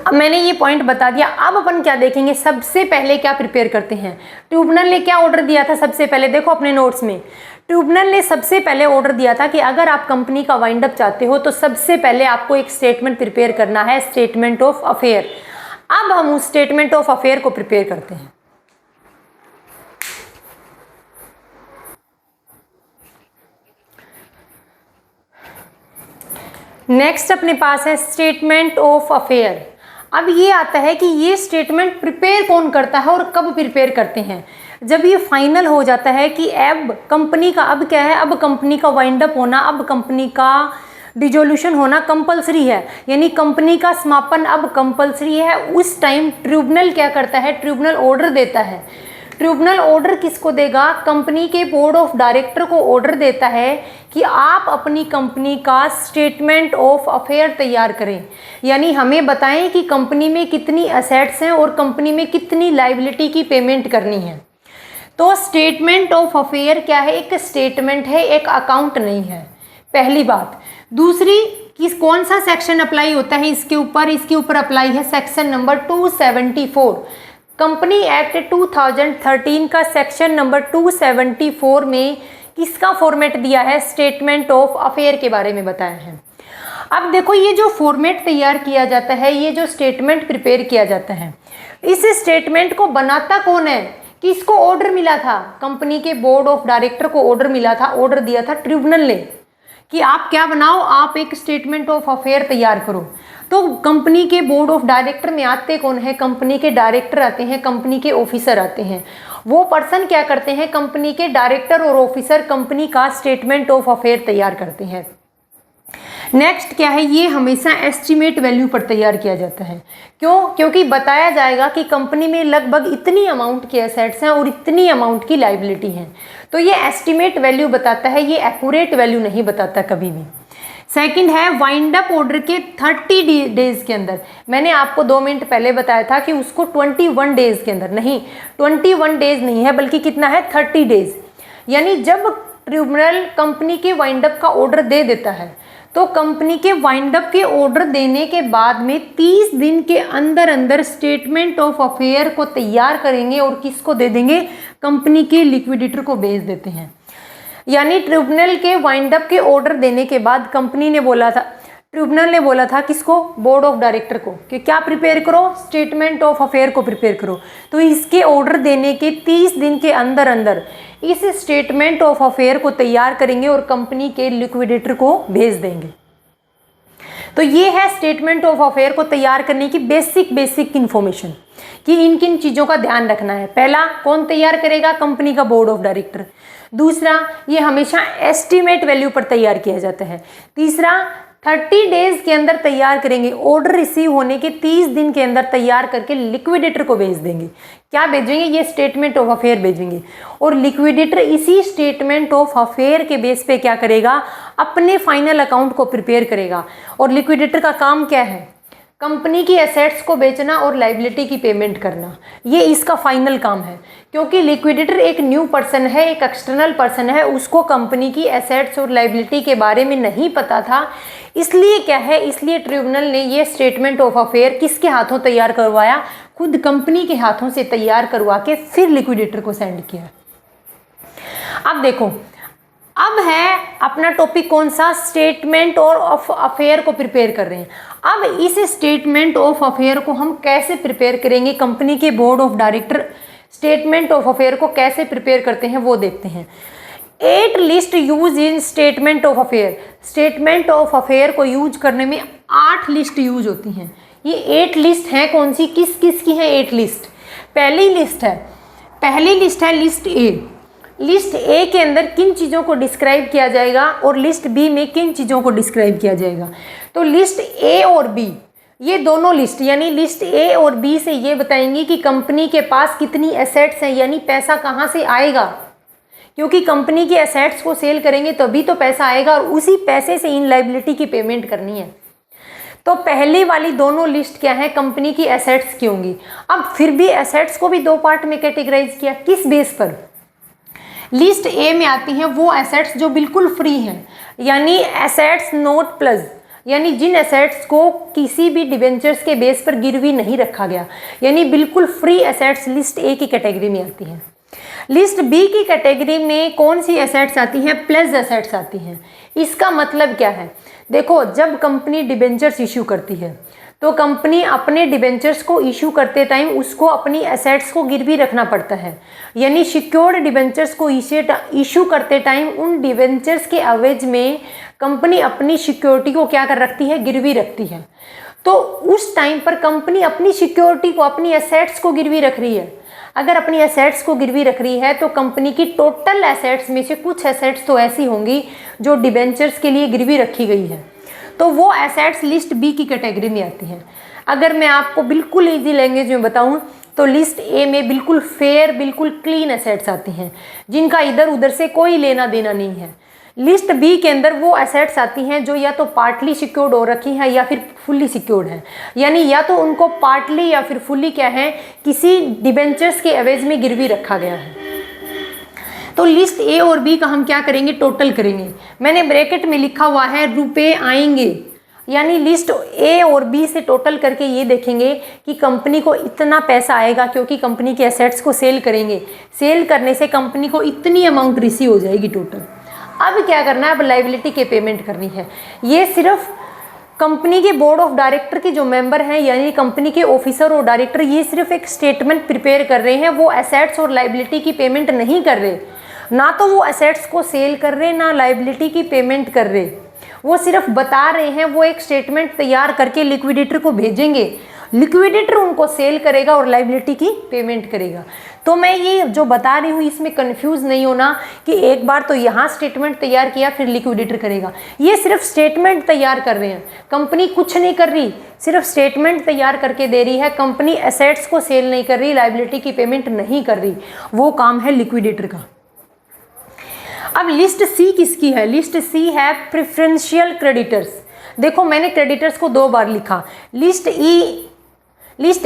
अब मैंने ये पॉइंट बता दिया। अब अपन क्या देखेंगे? सबसे पहले क्या प्रिपेयर करते हैं? ट्रिब्यूनल ने क्या ऑर्डर दिया था सबसे पहले? देखो अपने नोट्स में, ट्रिब्यूनल ने सबसे पहले ऑर्डर दिया था कि अगर आप कंपनी का वाइंड अप चाहते हो तो सबसे पहले आपको एक स्टेटमेंट प्रिपेयर करना है, स्टेटमेंट ऑफ अफेयर। अब हम उस स्टेटमेंट ऑफ अफेयर को प्रिपेयर करते हैं। नेक्स्ट अपने पास है स्टेटमेंट ऑफ अफेयर। अब ये आता है कि ये स्टेटमेंट प्रिपेयर कौन करता है और कब प्रिपेयर करते हैं? जब ये फाइनल हो जाता है कि अब कंपनी का अब क्या है, अब कंपनी का वाइंड अप होना, अब कंपनी का डिसोल्यूशन होना कंपलसरी है, यानी कंपनी का समापन अब कंपलसरी है। उस टाइम ट्रिब्यूनल क्या करता है? ट्रिब्यूनल ऑर्डर देता है। ट्रिब्यूनल ऑर्डर किसको देगा? कंपनी के बोर्ड ऑफ डायरेक्टर को ऑर्डर देता है कि आप अपनी कंपनी का स्टेटमेंट ऑफ अफेयर तैयार करें, यानी हमें बताएं कि कंपनी में कितनी असेट्स हैं और कंपनी में कितनी लायबिलिटी की पेमेंट करनी है। तो स्टेटमेंट ऑफ अफेयर क्या है? एक स्टेटमेंट है, एक अकाउंट नहीं है, पहली बात। दूसरी, किस कौन सा सेक्शन अप्लाई होता है इसके ऊपर अप्लाई है सेक्शन नंबर 274। कंपनी एक्ट 2013 का सेक्शन नंबर 274 में किसका फॉर्मेट दिया है, स्टेटमेंट ऑफ अफेयर के बारे में बताया है। अब देखो ये जो फॉर्मेट तैयार किया जाता है, ये जो स्टेटमेंट प्रिपेयर किया जाता है, इस स्टेटमेंट को बनाता कौन है, किसको ऑर्डर मिला था, कंपनी के बोर्ड ऑफ डायरेक्टर को ऑर्डर मिला था, ऑर्डर दिया था ट्रिब्यूनल ने कि आप क्या बनाओ, आप एक स्टेटमेंट ऑफ अफेयर तैयार करो। तो कंपनी के बोर्ड ऑफ डायरेक्टर में आते कौन है, कंपनी के डायरेक्टर आते हैं, कंपनी के ऑफिसर आते हैं। वो पर्सन क्या करते हैं, कंपनी के डायरेक्टर और ऑफिसर कंपनी का स्टेटमेंट ऑफ अफेयर तैयार करते हैं। नेक्स्ट क्या है, ये हमेशा एस्टिमेट वैल्यू पर तैयार किया जाता है। क्यों, क्योंकि बताया जाएगा कि कंपनी में लगभग इतनी अमाउंट की एसेट्स हैं और इतनी अमाउंट की लायबिलिटी हैं। तो ये एस्टिमेट वैल्यू बताता है, ये एक्यूरेट वैल्यू नहीं बताता कभी भी। सेकंड है वाइंड अप ऑर्डर के 30 डेज के अंदर। मैंने आपको 2 मिनट पहले बताया था कि उसको 21 डेज के अंदर, नहीं 21 डेज नहीं है, बल्कि कितना है 30 डेज। यानी जब ट्रिब्यूनल कंपनी के वाइंड अप का ऑर्डर दे देता है, तो कंपनी के वाइंड अप के ऑर्डर देने के बाद में 30 दिन के अंदर अंदर स्टेटमेंट ऑफ अफेयर को तैयार करेंगे और किसको दे देंगे, कंपनी के लिक्विडेटर को भेज देते हैं। यानी ट्रिब्यूनल के वाइंड अप के ऑर्डर देने के बाद कंपनी ने बोला था, ट्रिब्यूनल ने बोला था किसको, बोर्ड ऑफ डायरेक्टर को, कि क्या प्रिपेयर करो, स्टेटमेंट ऑफ अफेयर को प्रिपेयर करो। तो इसके ऑर्डर देने के 30 दिन के अंदर अंदर इस स्टेटमेंट ऑफ अफेयर को तैयार करेंगे और कंपनी के लिक्विडेटर को भेज देंगे। तो ये है स्टेटमेंट ऑफ अफेयर को तैयार करने की बेसिक इंफॉर्मेशन कि इन किन चीज़ों का ध्यान रखना है। पहला, कौन तैयार करेगा, कंपनी का बोर्ड ऑफ डायरेक्टर। दूसरा, ये हमेशा एस्टिमेट वैल्यू पर तैयार किया जाता है। तीसरा, 30 डेज के अंदर तैयार करेंगे, ऑर्डर रिसीव होने के 30 दिन के अंदर तैयार करके लिक्विडेटर को भेज देंगे। क्या भेजेंगे, ये स्टेटमेंट ऑफ अफेयर भेजेंगे। और लिक्विडेटर इसी स्टेटमेंट ऑफ अफेयर के बेस पे क्या करेगा, अपने फाइनल अकाउंट को प्रिपेयर करेगा। और लिक्विडेटर का काम क्या है, कंपनी की एसेट्स को बेचना और लायबिलिटी की पेमेंट करना, ये इसका फाइनल काम है। क्योंकि लिक्विडेटर एक न्यू पर्सन है, एक एक्सटर्नल पर्सन है, उसको कंपनी की एसेट्स और लायबिलिटी के बारे में नहीं पता था। इसलिए क्या है, इसलिए ट्रिब्यूनल ने ये स्टेटमेंट ऑफ अफेयर किसके हाथों तैयार करवाया, खुद कंपनी के हाथों से तैयार करवा के फिर लिक्विडेटर को सेंड किया। अब देखो, अब है अपना टॉपिक कौन सा, स्टेटमेंट ऑफ अफेयर को प्रिपेयर कर रहे हैं। अब इस स्टेटमेंट ऑफ अफेयर को हम कैसे प्रिपेयर करेंगे, कंपनी के board of director statement of affair को कैसे प्रिपेयर करते हैं वो देखते हैं। 8 list use in statement of affair. Statement of affair को यूज करने में 8 लिस्ट यूज होती हैं। ये 8 लिस्ट हैं, कौन सी, किस किस की हैं 8 लिस्ट। पहली लिस्ट है लिस्ट ए। लिस्ट ए के अंदर किन चीज़ों को डिस्क्राइब किया जाएगा और लिस्ट बी में किन चीज़ों को डिस्क्राइब किया जाएगा। तो लिस्ट ए और बी, ये दोनों लिस्ट यानी लिस्ट ए और बी से ये बताएंगी कि कंपनी के पास कितनी एसेट्स हैं, यानी पैसा कहाँ से आएगा। क्योंकि कंपनी की एसेट्स को सेल करेंगे तभी तो पैसा आएगा और उसी पैसे से इन लायबिलिटी की पेमेंट करनी है। तो पहले वाली दोनों लिस्ट क्या है, कंपनी की एसेट्स की होंगी। अब फिर भी एसेट्स को भी 2 पार्ट में कैटेगराइज किया, किस बेस पर। लिस्ट ए में आती हैं वो एसेट्स जो बिल्कुल फ्री हैं, यानी एसेट्स नॉट प्लस, यानी जिन एसेट्स को किसी भी डिबेंचर्स के बेस पर गिरवी नहीं रखा गया, यानी बिल्कुल फ्री एसेट्स लिस्ट ए की कैटेगरी में आती हैं। लिस्ट बी की कैटेगरी में कौन सी एसेट्स आती हैं, प्लस एसेट्स आती हैं। इसका मतलब क्या है, देखो जब कंपनी डिबेंचर्स इशू करती है तो कंपनी अपने डिबेंचर्स को इशू करते टाइम उसको अपनी एसेट्स को गिरवी रखना पड़ता है। यानी सिक्योर्ड डिबेंचर्स को इशू करते टाइम उन डिबेंचर्स के एवज में कंपनी अपनी सिक्योरिटी को क्या कर रखती है, गिरवी रखती है। तो उस टाइम पर कंपनी अपनी सिक्योरिटी को, अपनी एसेट्स को गिरवी रख रही है। अगर अपनी एसेट्स को गिरवी रख रही है तो कंपनी की टोटल एसेट्स में से कुछ एसेट्स तो ऐसी होंगी जो डिबेंचर्स के लिए गिरवी रखी गई है, तो वो एसेट्स लिस्ट बी की कैटेगरी में आती हैं। अगर मैं आपको बिल्कुल इजी लैंग्वेज में बताऊं तो लिस्ट ए में बिल्कुल फेयर, बिल्कुल क्लीन एसेट्स आती हैं जिनका इधर उधर से कोई लेना देना नहीं है। लिस्ट बी के अंदर वो एसेट्स आती हैं जो या तो पार्टली सिक्योर्ड हो रखी हैं या फिर फुल्ली सिक्योर्ड हैं, यानी या तो उनको पार्टली या फिर फुल्ली क्या है, किसी डिबेंचर्स के एवज में गिरवी रखा गया है। तो लिस्ट ए और बी का हम क्या करेंगे, टोटल करेंगे। मैंने ब्रैकेट में लिखा हुआ है रुपए आएंगे, यानी लिस्ट ए और बी से टोटल करके ये देखेंगे कि कंपनी को इतना पैसा आएगा क्योंकि कंपनी के एसेट्स को सेल करेंगे, सेल करने से कंपनी को इतनी अमाउंट रिसीव हो जाएगी टोटल। अब क्या करना है, अब लायबिलिटी के पेमेंट करनी है। ये सिर्फ कंपनी के बोर्ड ऑफ डायरेक्टर के जो मेंबर हैं यानी कंपनी के ऑफिसर और डायरेक्टर, ये सिर्फ एक स्टेटमेंट प्रिपेयर कर रहे हैं, वो एसेट्स और लायबिलिटी की पेमेंट नहीं कर रहे। ना तो वो एसेट्स को सेल कर रहे, ना लायबिलिटी की पेमेंट कर रहे, वो सिर्फ बता रहे हैं। वो एक स्टेटमेंट तैयार करके लिक्विडेटर को भेजेंगे, लिक्विडेटर उनको सेल करेगा और लायबिलिटी की पेमेंट करेगा। तो मैं ये जो बता रही हूँ इसमें कंफ्यूज नहीं होना कि एक बार तो यहाँ स्टेटमेंट तैयार किया फिर लिक्विडेटर करेगा। ये सिर्फ स्टेटमेंट तैयार कर रहे हैं, कंपनी कुछ नहीं कर रही, सिर्फ स्टेटमेंट तैयार करके दे रही है। कंपनी एसेट्स को सेल नहीं कर रही, लायबिलिटी की पेमेंट नहीं कर रही, वो काम है लिक्विडेटर का। अब लिस्ट सी किसकी है? लिस्ट सी है प्रेफरेंशियल क्रेडिटर्स। देखो मैंने क्रेडिटर्स को 2 बार लिखा। लिस्ट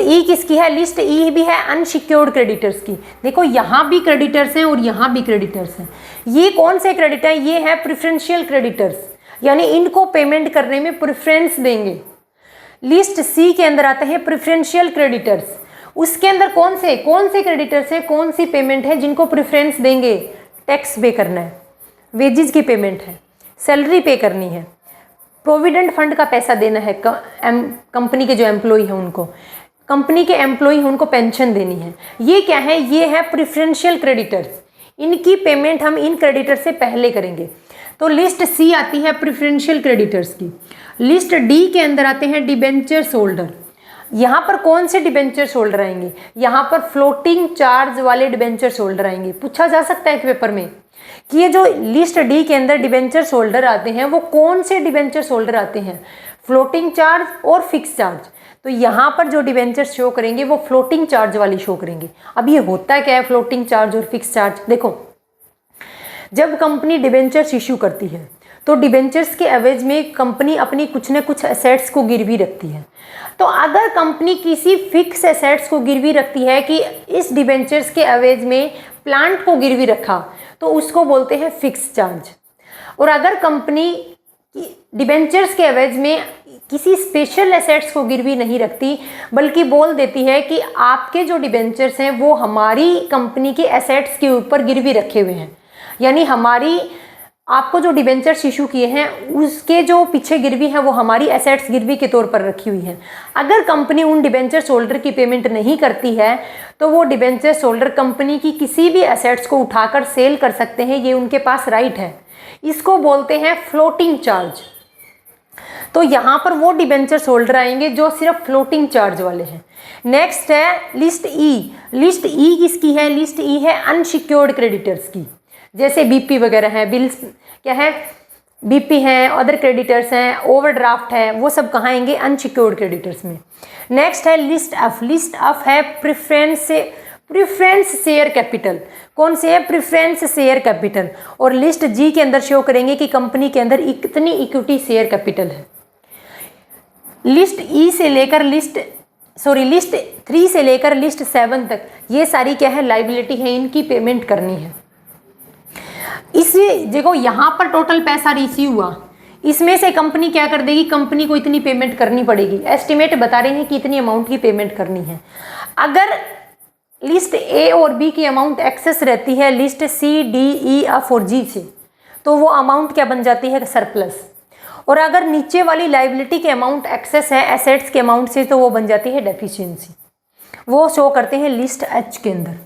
ई किसकी है? लिस्ट ई भी है अनसिक्योर्ड क्रेडिटर्स की। देखो यहाँ भी क्रेडिटर्स हैं और यहाँ भी क्रेडिटर्स हैं। ये कौन से क्रेडिटर हैं? ये है प्रेफरेंशियल क्रेडिटर्स, यानी इनको पेमेंट करने में प्रेफरेंस देंगे। लिस्ट सी के अंदर आते हैं प्रेफरेंशियल क्रेडिटर्स। उसके अंदर कौन से क्रेडिटर्स हैं, कौन सी पेमेंट है जिनको प्रेफरेंस देंगे? टैक्स पे करना है, वेजेस की पेमेंट है, सैलरी पे करनी है, प्रोविडेंट फंड का पैसा देना है, कंपनी के जो एम्प्लॉय हैं उनको, कंपनी के एम्प्लॉय हैं उनको पेंशन देनी है। ये क्या है? ये है प्रेफरेंशियल क्रेडिटर्स। इनकी पेमेंट हम इन क्रेडिटर से पहले करेंगे। तो लिस्ट सी आती है प्रेफरेंशियल क्रेडिटर्स की। लिस्ट डी के अंदर आते हैं डिबेंचर्स होल्डर। यहाँ पर कौन से डिबेंचर्स होल्डर आएंगे? यहाँ पर फ्लोटिंग चार्ज वाले डिबेंचर्स होल्डर आएंगे। पूछा जा सकता है पेपर में कि ये जो लिस्ट डी के अंदर डिबेंचर्स होल्डर आते हैं वो कौन से डिबेंचर्स होल्डर आते हैं? फ्लोटिंग चार्ज और फिक्स चार्ज। तो यहाँ पर जो डिबेंचर्स शो करेंगे वो फ्लोटिंग चार्ज वाली शो करेंगे। अब ये होता क्या है फ्लोटिंग चार्ज और फिक्स चार्ज? देखो जब कंपनी डिबेंचर्स इशू करती है तो डिबेंचर्स के एवज में कंपनी अपनी कुछ न कुछ एसेट्स को गिरवी रखती है। तो अगर कंपनी किसी फिक्स एसेट्स को गिरवी रखती है कि इस डिबेंचर्स के एवज में प्लांट को गिरवी रखा तो उसको बोलते हैं फिक्स चार्ज। और अगर कंपनी डिबेंचर्स के एवज में किसी स्पेशल एसेट्स को गिरवी नहीं रखती बल्कि बोल देती है कि आपके जो डिबेंचर्स हैं वो हमारी कंपनी के एसेट्स के ऊपर गिरवी रखे हुए हैं, यानी हमारी आपको जो डिबेंचर्स इशू किए हैं उसके जो पीछे गिरवी है वो हमारी एसेट्स गिरवी के तौर पर रखी हुई है। अगर कंपनी उन डिबेंचर्स होल्डर की पेमेंट नहीं करती है तो वो डिबेंचर्स होल्डर कंपनी की किसी भी एसेट्स को उठाकर सेल कर सकते हैं, ये उनके पास राइट है। इसको बोलते हैं फ्लोटिंग चार्ज। तो यहाँ पर वो डिबेंचर्स होल्डर आएंगे जो सिर्फ फ्लोटिंग चार्ज वाले हैं। नेक्स्ट है लिस्ट ई। लिस्ट ई किसकी है? लिस्ट ई है अनसिक्योर्ड क्रेडिटर्स की, जैसे बीपी वगैरह है, बिल्स क्या है, बीपी हैं, अदर क्रेडिटर्स हैं, ओवरड्राफ्ट है, वो सब कहाँ आएंगे? अनसिक्योर्ड क्रेडिटर्स में। नेक्स्ट है लिस्ट एफ। लिस्ट एफ है प्रेफरेंस शेयर कैपिटल। कौन से है? Preference share capital. और लिस्ट जी के अंदर शो करेंगे कि कंपनी के अंदर इतनी इक्विटी शेयर कैपिटल है। लिस्ट ई से लेकर लिस्ट 3 से लेकर लिस्ट 7 तक ये सारी क्या है? लाइबिलिटी है, इनकी पेमेंट करनी है। इसलिए देखो यहाँ पर टोटल पैसा रिसीव हुआ, इसमें से कंपनी क्या कर देगी? कंपनी को इतनी पेमेंट करनी पड़ेगी। एस्टिमेट बता रहे हैं कि इतनी अमाउंट की पेमेंट करनी है। अगर लिस्ट ए और बी की अमाउंट एक्सेस रहती है list C, D, E, F और जी से, तो वो अमाउंट क्या बन जाती है? सरप्लस। और अगर नीचे वाली लाइबिलिटी के अमाउंट एक्सेस है एसेट्स के अमाउंट से, तो वो बन जाती है डेफिशिएंसी। वो शो करते हैं लिस्ट एच के अंदर।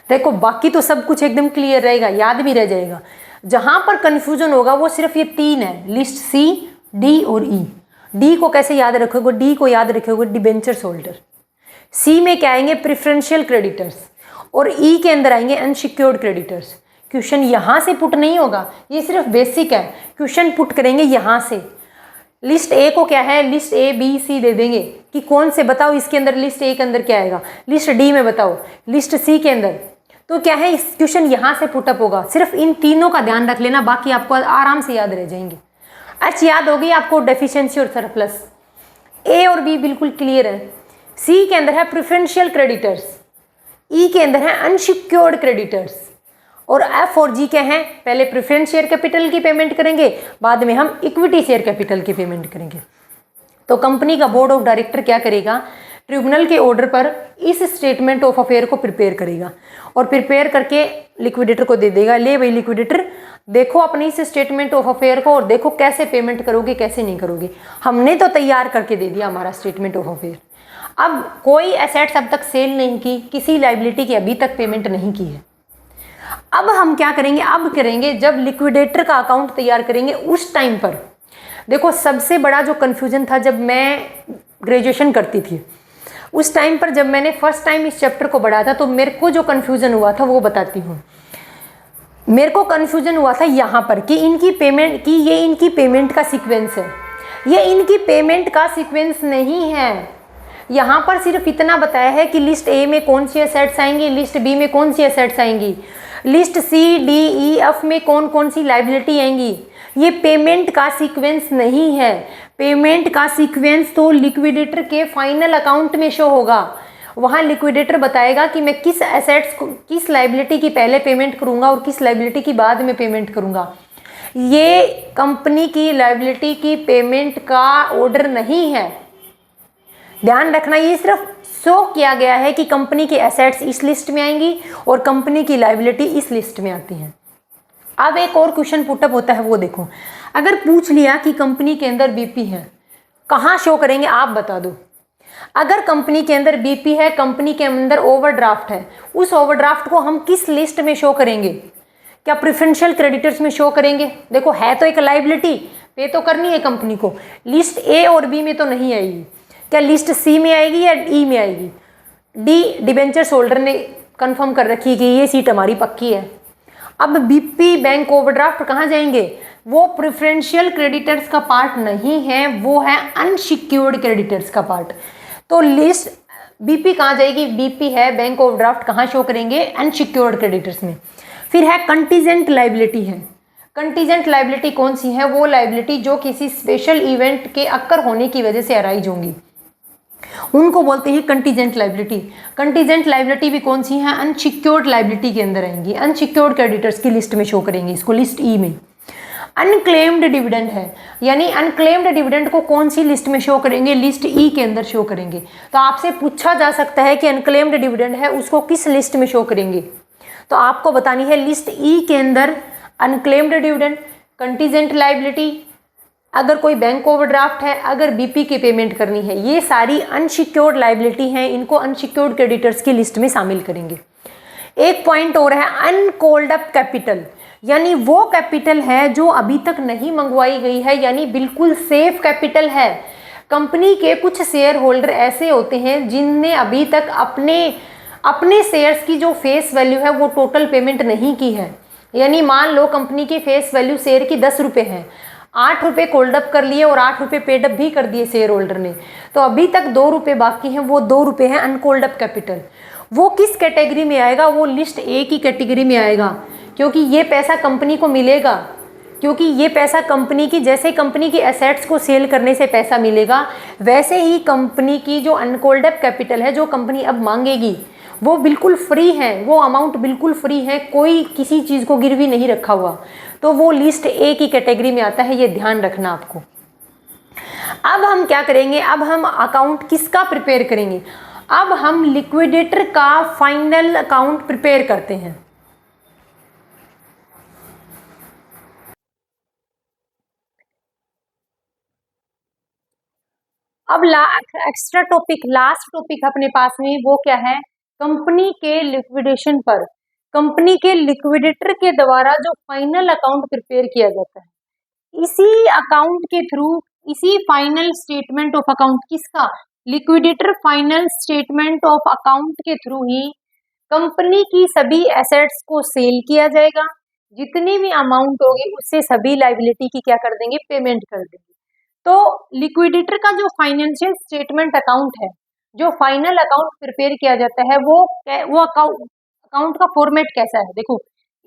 देखो बाकी तो सब कुछ एकदम क्लियर रहेगा, याद भी रह जाएगा। जहां पर कंफ्यूजन होगा वो सिर्फ ये 3 है, लिस्ट सी, डी और ई। डी को कैसे याद रखोगे? डी को याद रखोगे डिबेंचर्स होल्डर। सी में क्या आएंगे? Preferential creditors. और ई के अंदर आएंगे अनसिक्योर्ड क्रेडिटर्स। क्वेश्चन यहाँ से पुट नहीं होगा, ये सिर्फ बेसिक है। क्वेश्चन पुट करेंगे यहाँ से। लिस्ट ए को क्या है? लिस्ट ए, बी, सी दे देंगे कि कौन से बताओ इसके अंदर लिस्ट ए के अंदर क्या आएगा, लिस्ट डी में बताओ, लिस्ट सी के अंदर। तो क्या है? इस क्वेश्चन यहाँ से पुटअप होगा। सिर्फ इन तीनों का ध्यान रख लेना, बाकी आपको आराम से याद रह जाएंगे। अच्छा याद होगी आपको डेफिशिएंसी और सरप्लस। ए और बी बिल्कुल क्लियर है। सी के अंदर है प्रेफरेंशियल क्रेडिटर्स, ई के अंदर है अनसिक्योर्ड क्रेडिटर्स और एफ और जी क्या हैं, पहले प्रेफरेंस शेयर कैपिटल की पेमेंट करेंगे, बाद में हम इक्विटी शेयर कैपिटल की पेमेंट करेंगे। तो कंपनी का बोर्ड ऑफ डायरेक्टर क्या करेगा, ट्रिब्यूनल के ऑर्डर पर इस स्टेटमेंट ऑफ अफेयर को प्रिपेयर करेगा और प्रिपेयर करके लिक्विडेटर को दे देगा, ले भाई लिक्विडेटर देखो अपनी इस स्टेटमेंट ऑफ अफेयर को और देखो कैसे पेमेंट करोगे कैसे नहीं करोगे। हमने तो तैयार करके दे दिया हमारा स्टेटमेंट ऑफ अफेयर। अब कोई एसेट्स अब तक सेल नहीं की, किसी लाइबिलिटी की अभी तक पेमेंट नहीं की है। अब हम क्या करेंगे, अब करेंगे जब लिक्विडेटर का अकाउंट तैयार करेंगे उस टाइम पर। देखो सबसे बड़ा जो कन्फ्यूजन था जब मैं ग्रेजुएशन करती थी उस टाइम पर, जब मैंने फर्स्ट टाइम इस चैप्टर को पढ़ा था तो मेरे को जो कन्फ्यूजन हुआ था वो बताती हूँ। मेरे को कन्फ्यूजन हुआ था यहाँ पर कि इनकी पेमेंट की, ये इनकी पेमेंट का सीक्वेंस है, ये इनकी पेमेंट का सीक्वेंस नहीं है। यहाँ पर सिर्फ इतना बताया है कि लिस्ट ए में कौन सी एसेट्स आएंगी, लिस्ट बी में कौन सी एसेट्स आएंगी, list C D E F में कौन कौन सी लाइबिलिटी आएंगी। ये पेमेंट का सीक्वेंस नहीं है। पेमेंट का सीक्वेंस तो लिक्विडेटर के फाइनल अकाउंट में शो होगा। वहाँ लिक्विडेटर बताएगा कि मैं किस एसेट्स को, किस लाइबिलिटी की पहले पेमेंट करूँगा और किस लाइबिलिटी की बाद में पेमेंट करूँगा। ये कंपनी की लाइबिलिटी की पेमेंट का ऑर्डर नहीं है, ध्यान रखना। ये सिर्फ शो किया गया है कि कंपनी की एसेट्स इस लिस्ट में आएंगी और कंपनी की लाइबिलिटी इस लिस्ट में आती है। अब एक और क्वेश्चन पुटअप होता है, वो देखो। अगर पूछ लिया कि कंपनी के अंदर बीपी है, कहाँ शो करेंगे आप बता दो। अगर कंपनी के अंदर बीपी है, कंपनी के अंदर ओवरड्राफ्ट है, उस ओवरड्राफ्ट को हम किस लिस्ट में शो करेंगे? क्या प्रेफरेंशियल क्रेडिटर्स में शो करेंगे? देखो है तो एक लाइबिलिटी, पे तो करनी है कंपनी को, लिस्ट ए और बी में तो नहीं आएगी। क्या लिस्ट सी में आएगी या ई में आएगी? डी डिबेंचर्स होल्डर ने कंफर्म कर रखी है कि ये सीट हमारी पक्की है। अब बीपी बैंक ओवरड्राफ्ट कहाँ जाएंगे? वो प्रेफरेंशियल क्रेडिटर्स का पार्ट नहीं है, वो है अनसिक्योर्ड क्रेडिटर्स का पार्ट। तो लिस्ट बीपी कहाँ जाएगी? बीपी है बैंक ओवरड्राफ्ट, कहाँ शो करेंगे? अनसिक्योर्ड क्रेडिटर्स में। फिर है कंटीजेंट लाइबिलिटी है। कंटीजेंट लाइबिलिटी कौन सी है? वो लाइबिलिटी जो किसी स्पेशल इवेंट के अक्कर होने की वजह से अराइज होंगी, उनको बोलते हैं कंटीजेंट लाइबिलिटी। कंटीजेंट लाइबिलिटी भी कौन सी है? अनसिक्योर्ड लाइबिलिटी के अंदर आएंगी, अनसिक्योर्ड क्रेडिटर्स की लिस्ट में शो करेंगे, इसको लिस्ट ई में। अनक्लेम्ड डिविडेंड है, यानी अनक्लेम्ड डिविडेंड को कौन सी लिस्ट में शो करेंगे? लिस्ट ई के अंदर शो करेंगे। तो आपसे पूछा जा सकता है कि अनक्लेम्ड डिविडेंड है उसको किस लिस्ट में शो करेंगे, तो आपको बतानी है लिस्ट ई के अंदर अनक्लेम्ड डिविडेंड, कंटीजेंट लाइबिलिटी, अगर कोई बैंक ओवरड्राफ्ट है, अगर बीपी की पेमेंट करनी है, ये सारी अनसिक्योर्ड लाइबिलिटी हैं, इनको अनसिक्योर्ड क्रेडिटर्स की लिस्ट में शामिल करेंगे। एक पॉइंट और है अनकॉल्ड अप कैपिटल, यानी वो कैपिटल है जो अभी तक नहीं मंगवाई गई है, यानी बिल्कुल सेफ कैपिटल है। कंपनी के कुछ शेयर होल्डर ऐसे होते हैं जिनने अभी तक अपने शेयर्स की जो फेस वैल्यू है वो टोटल पेमेंट नहीं की है। यानी मान लो कंपनी की फेस वैल्यू शेयर की 10 रुपये है, 8 रुपये कोल्ड अप कर लिए और 8 रुपये पेड अप भी कर दिए शेयर होल्डर ने, तो अभी तक 2 रुपये बाकी हैं, वो 2 रुपये हैं अनकोल्ड अप कैपिटल। वो किस कैटेगरी में आएगा? वो लिस्ट ए की कैटेगरी में आएगा, क्योंकि ये पैसा कंपनी को मिलेगा, क्योंकि ये पैसा कंपनी की, जैसे कंपनी की एसेट्स को सेल करने से पैसा मिलेगा, वैसे ही कंपनी की जो अनकोल्ड अप कैपिटल है जो कंपनी अब मांगेगी वो बिल्कुल फ्री है, वो अमाउंट बिल्कुल फ्री है, कोई किसी चीज़ को गिरवी नहीं रखा हुआ, तो वो लिस्ट ए की कैटेगरी में आता है, ये ध्यान रखना आपको। अब हम क्या करेंगे? अब हम अकाउंट किसका प्रिपेयर करेंगे? अब हम लिक्विडेटर का फाइनल अकाउंट प्रिपेयर करते हैं। अब एक्स्ट्रा टॉपिक, लास्ट टॉपिक अपने पास में वो क्या है? कंपनी के लिक्विडेशन पर कंपनी के लिक्विडेटर के द्वारा जो फाइनल अकाउंट प्रिपेयर किया जाता है, इसी अकाउंट के थ्रू, इसी फाइनल स्टेटमेंट ऑफ अकाउंट, किसका? Liquidator final statement of account के थ्रू ही कंपनी की सभी एसेट्स को सेल किया जाएगा, जितनी भी अमाउंट होगी उससे सभी लाइबिलिटी की क्या कर देंगे? पेमेंट कर देंगे। तो लिक्विडेटर का जो फाइनेंशियल स्टेटमेंट अकाउंट है, जो फाइनल अकाउंट प्रिपेयर किया जाता है, वो अकाउंट का फॉर्मेट कैसा है? देखो,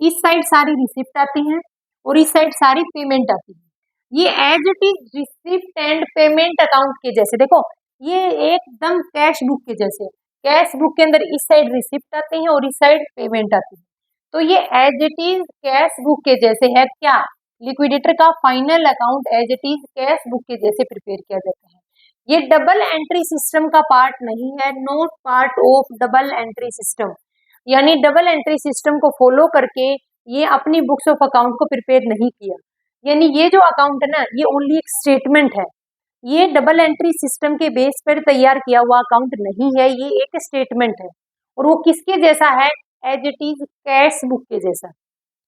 इस साइड सारी रिसिप्ट आती हैं और इस साइड सारी पेमेंट आती है। ये as it is receipt and payment account के जैसे, देखो ये एकदम कैश बुक के जैसे। कैश बुक के अंदर इस साइड रिसिप्ट आते हैं और इस साइड पेमेंट आती है। तो ये as it is cash book के जैसे है क्या, लिक्विडेटर का final account as it is cash book के जैसे प्रिपेयर किया जाता है। ये डबल एंट्री सिस्टम का पार्ट नहीं है, not part of double entry system, यानी डबल एंट्री सिस्टम को फॉलो करके ये अपनी बुक्स ऑफ अकाउंट को प्रिपेयर नहीं किया। यानी ये जो अकाउंट है ना, ये ओनली एक स्टेटमेंट है, ये डबल एंट्री सिस्टम के बेस पर तैयार किया हुआ अकाउंट नहीं है, ये एक स्टेटमेंट है। और वो किसके जैसा है, as it is cash book के जैसा।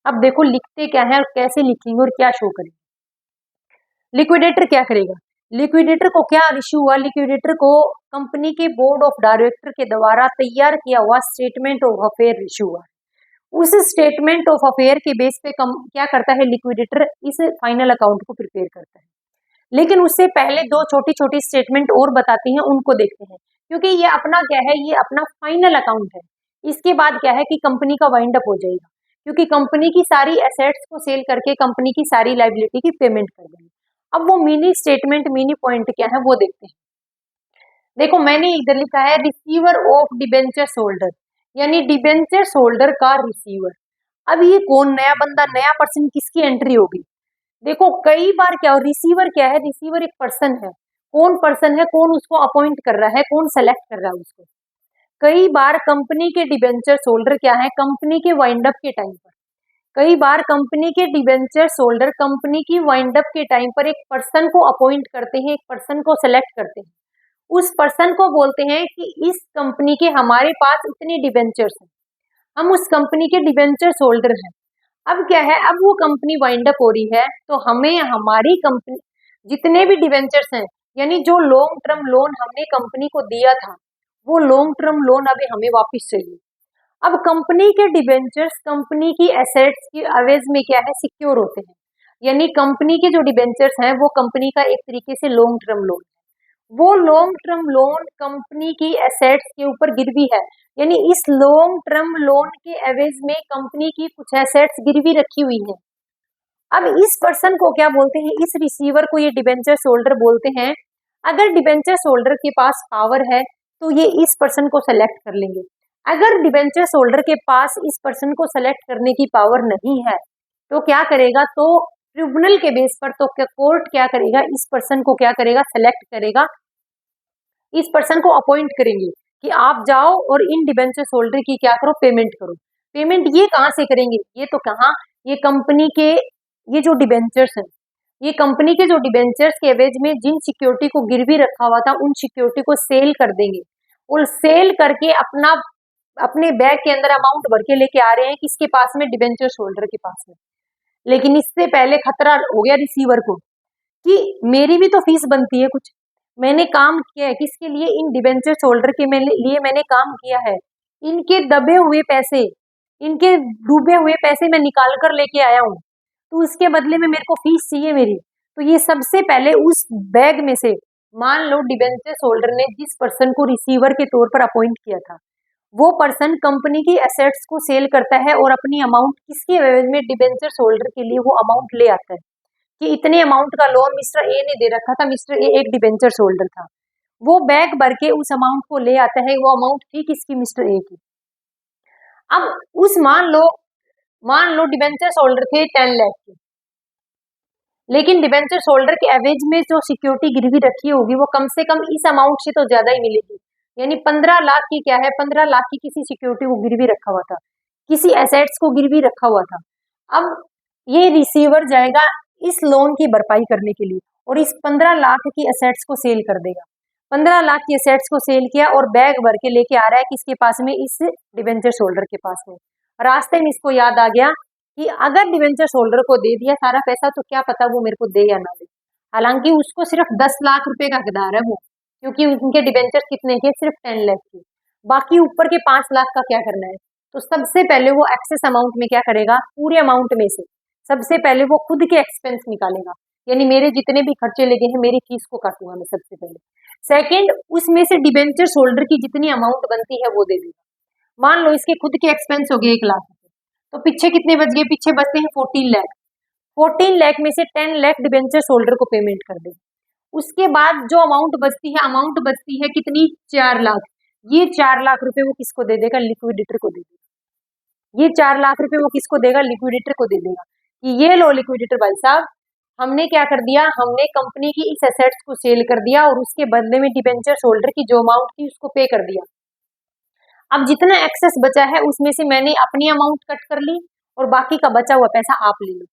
अब देखो लिखते क्या है और कैसे लिखेंगे और क्या शो करेंगे। लिक्विडेटर क्या करेगा, लिक्विडेटर को क्या इश्यू हुआ, लिक्विडेटर को कंपनी के बोर्ड ऑफ डायरेक्टर के द्वारा तैयार किया हुआ स्टेटमेंट ऑफ अफेयर इश्यू हुआ। उस स्टेटमेंट ऑफ अफेयर के बेस पे क्या करता है लिक्विडेटर, इस फाइनल अकाउंट को प्रिपेयर करता है। लेकिन उससे पहले दो छोटी छोटी स्टेटमेंट और बताते हैं, उनको देखते हैं, क्योंकि ये अपना क्या है, ये अपना फाइनल अकाउंट है। इसके बाद क्या है कि कंपनी का वाइंड अप हो जाएगा, क्योंकि कंपनी की सारी एसेट्स को सेल करके कंपनी की सारी लाइबिलिटी की पेमेंट कर देंगे। अब वो मिनी स्टेटमेंट, मिनी पॉइंट क्या है वो देखते हैं। देखो मैंने इधर लिखा है रिसीवर ऑफ डिबेंचर होल्डर, यानी डिबेंचर होल्डर का रिसीवर। अब ये कौन नया बंदा, नया पर्सन किसकी एंट्री होगी। देखो कई बार क्या हो, रिसीवर क्या है, रिसीवर एक पर्सन है। कौन पर्सन है, कौन उसको अपॉइंट कर रहा है, कौन सेलेक्ट कर रहा है उसको। कई बार कंपनी के डिबेंचर होल्डर क्या है, कंपनी के वाइंड अप के टाइम पर, कई बार कंपनी के डिबेंचर होल्डर कंपनी की वाइंड अप के टाइम पर एक पर्सन को अपॉइंट करते हैं, एक पर्सन को सेलेक्ट करते हैं। उस पर्सन को बोलते हैं कि इस कंपनी के हमारे पास इतने डिबेंचर्स हैं, हम उस कंपनी के डिबेंचर्स होल्डर हैं। अब क्या है, अब वो कंपनी वाइंड अप हो रही है, तो हमें हमारी कंपनी जितने भी डिबेंचर्स हैं, यानी जो लॉन्ग टर्म लोन हमने कंपनी को दिया था, वो लॉन्ग टर्म लोन अभी हमें वापस चाहिए। अब कंपनी के डिबेंचर्स कंपनी की एसेट्स की एवज में क्या है, सिक्योर होते हैं। यानी कंपनी के जो डिबेंचर्स हैं वो कंपनी का एक तरीके से लॉन्ग टर्म लोन, वो लॉन्ग टर्म लोन कंपनी की एसेट्स के ऊपर गिरवी है। यानी इस लॉन्ग टर्म लोन के एवज में कंपनी की कुछ एसेट्स गिरवी रखी हुई है। अब इस पर्सन को क्या बोलते हैं, इस रिसीवर को ये डिबेंचर होल्डर बोलते हैं। अगर डिबेंचर होल्डर के पास पावर है तो ये इस पर्सन को सेलेक्ट कर लेंगे। अगर डिबेंचर होल्डर के पास इस पर्सन को सेलेक्ट करने की पावर नहीं है तो क्या करेगा, तो ट्रिब्यूनल के बेस पर तो क्या कोर्ट क्या करेगा, इस पर्सन को क्या करेगा, सेलेक्ट करेगा, इस पर्सन को अपॉइंट करेंगे कि आप जाओ और इन डिबेंचर होल्डर की क्या करो, पेमेंट करो। पेमेंट ये कहाँ से करेंगे, ये तो कहाँ, ये कंपनी के ये जो डिबेंचर्स हैं, ये कंपनी के जो डिबेंचर्स के एवज में जिन सिक्योरिटी को गिरवी रखा हुआ था उन सिक्योरिटी को सेल कर देंगे, और सेल करके अपने बैग के अंदर अमाउंट भर के लेके आ रहे हैं किसके पास में, डिबेंचर होल्डर के पास में। लेकिन इससे पहले खतरा हो गया रिसीवर को कि मेरी भी तो फीस बनती है कुछ, मैंने काम किया है किसके लिए, इन डिबेंचर होल्डर के लिए मैंने काम किया है, इनके दबे हुए पैसे, इनके डूबे हुए पैसे मैं निकाल कर लेके आया हूँ, तो उसके बदले में मेरे को फीस चाहिए मेरी। तो ये सबसे पहले उस बैग में से, मान लो डिबेंचर होल्डर ने जिस पर्सन को रिसीवर के तौर पर अपॉइंट किया था, वो पर्सन कंपनी की एसेट्स को सेल करता है और अपनी अमाउंट किसके एवज में, डिबेंचर होल्डर के लिए वो अमाउंट ले आता है कि इतने अमाउंट का लोन मिस्टर ए ने दे रखा था, मिस्टर ए एक डिबेंचर होल्डर था, वो बैग भर के उस अमाउंट को ले आता है, वो अमाउंट थी किसकी, मिस्टर ए की। अब उस मान लो डिबेंचर होल्डर थे 10 लाख के, लेकिन डिबेंचर होल्डर के एवज में जो सिक्योरिटी गिरवी रखी होगी वो कम से कम इस अमाउंट से तो ज्यादा ही मिलेगी। यानी 15 लाख की क्या है, 15 लाख की किसी सिक्योरिटी को गिरवी रखा हुआ था, किसी एसेट्स को गिरवी रखा हुआ था। अब ये रिसीवर जाएगा इस लोन की भरपाई करने के लिए और इस 15 लाख की एसेट्स को सेल कर देगा। 15 लाख की एसेट्स को सेल किया और बैग भर के लेके आ रहा है किसके पास में, इस डिबेंचर होल्डर के पास में। रास्ते में इसको याद आ गया कि अगर डिबेंचर होल्डर को दे दिया सारा पैसा तो क्या पता वो मेरे को दे या ना दे। हालांकि उसको सिर्फ 10 लाख रुपए का हकदार है वो, क्योंकि उनके डिबेंचर कितने के, सिर्फ 10 लाख के, बाकी ऊपर के 5 लाख का क्या करना है। तो सबसे पहले वो एक्सेस अमाउंट में क्या करेगा, पूरे अमाउंट में से सबसे पहले वो खुद के एक्सपेंस निकालेगा, यानी मेरे जितने भी खर्चे लगे हैं मेरी फीस को काटूंगा मैं सबसे पहले। सेकंड, उसमें से डिबेंचर होल्डर की जितनी अमाउंट बनती है वो दे देगा। मान लो इसके खुद के एक्सपेंस हो गए 1 लाख, तो पीछे कितने बच गए, पीछे बचते हैं 14 लाख। 14 लाख में से 10 लाख डिबेंचर होल्डर को पेमेंट कर दे। उसके बाद जो अमाउंट बचती है कितनी, 4 लाख। ये 4 लाख रुपए वो किसको दे देगा, लिक्विडेटर को दे देगा। ये 4 लाख रुपए वो किसको देगा? लिक्विडेटर को दे देगा कि ये लो लिक्विडेटर भाई साहब, हमने क्या कर दिया, हमने कंपनी की इस एसेट्स को सेल कर दिया और उसके बदले में डिबेंचर होल्डर की जो अमाउंट थी उसको पे कर दिया। अब जितना एक्सेस बचा है उसमें से मैंने अपनी अमाउंट कट कर ली और बाकी का बचा हुआ पैसा आप ले लो।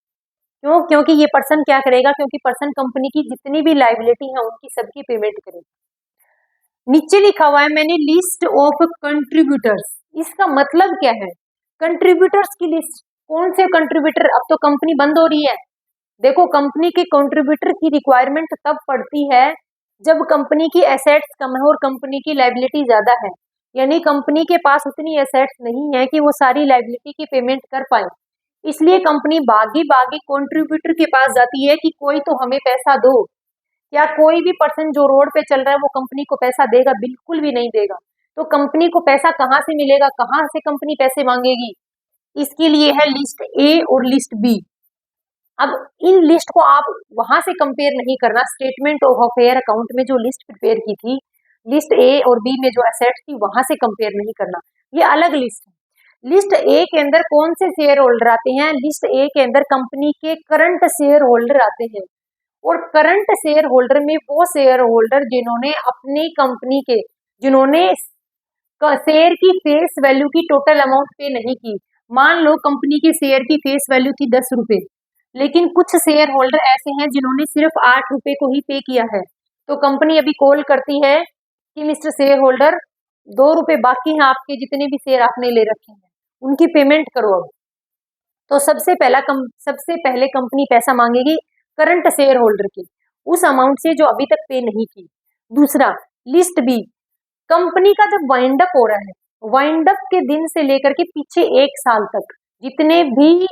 क्यों? क्योंकि ये पर्सन क्या करेगा, क्योंकि पर्सन कंपनी की जितनी भी लायबिलिटी है उनकी सबकी पेमेंट करेगा। नीचे लिखा हुआ है मैंने लिस्ट ऑफ कंट्रीब्यूटर्स, इसका मतलब क्या है? कंट्रीब्यूटर्स की लिस्ट, कौन से कंट्रीब्यूटर? अब तो कंपनी बंद हो रही है। देखो कंपनी के कंट्रीब्यूटर की रिक्वायरमेंट तब पड़ती है जब कंपनी की एसेट्स कम है और कंपनी की लायबिलिटी ज्यादा है, यानी कंपनी के पास उतनी एसेट्स नहीं है कि वो सारी लायबिलिटी की पेमेंट कर पाए। इसलिए कंपनी बागी बागी कंट्रीब्यूटर के पास जाती है कि कोई तो हमें पैसा दो। या कोई भी पर्सन जो रोड पे चल रहा है वो कंपनी को पैसा देगा? बिल्कुल भी नहीं देगा। तो कंपनी को पैसा कहाँ से मिलेगा, कहाँ से कंपनी पैसे मांगेगी? इसके लिए है लिस्ट ए और लिस्ट बी। अब इन लिस्ट को आप वहां से कंपेयर नहीं करना, स्टेटमेंट ऑफ अफेयर अकाउंट में जो लिस्ट प्रिपेयर की थी, लिस्ट ए और बी में जो एसेट्स थी वहां से कंपेयर नहीं करना, ये अलग लिस्ट है। लिस्ट ए के अंदर कौन से शेयर होल्डर आते हैं? लिस्ट ए के अंदर कंपनी के करंट शेयर होल्डर आते हैं और करंट शेयर होल्डर में वो शेयर होल्डर जिन्होंने अपनी कंपनी के, जिन्होंने शेयर की फेस वैल्यू की टोटल अमाउंट पे नहीं की। मान लो कंपनी की शेयर की फेस वैल्यू थी 10 रुपए, लेकिन कुछ शेयर होल्डर ऐसे हैं जिन्होंने सिर्फ 8 रुपए को ही पे किया है। तो कंपनी अभी कॉल करती है कि मिस्टर शेयर होल्डर 2 रुपए बाकी हैं आपके, जितने भी शेयर आपने ले रखे हैं उनकी पेमेंट करो अब। तो सबसे पहले कंपनी पैसा मांगेगी करंट शेयर होल्डर के उस अमाउंट से जो अभी तक पे नहीं की। दूसरा लिस्ट बी, कंपनी का जब वाइंड अप हो रहा है, वाइंड अप के दिन से लेकर के पीछे 1 साल तक जितने भी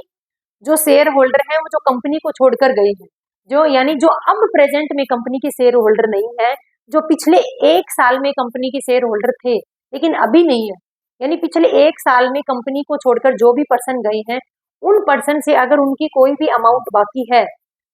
जो शेयर होल्डर हैं वो जो कंपनी को छोड़कर गए हैं, जो यानी जो अब प्रेजेंट में कंपनी के शेयर होल्डर नहीं है, जो पिछले 1 साल में कंपनी के शेयर होल्डर थे लेकिन अभी नहीं है, यानी पिछले 1 साल में कंपनी को छोड़कर जो भी पर्सन गए हैं उन पर्सन से अगर उनकी कोई भी अमाउंट बाकी है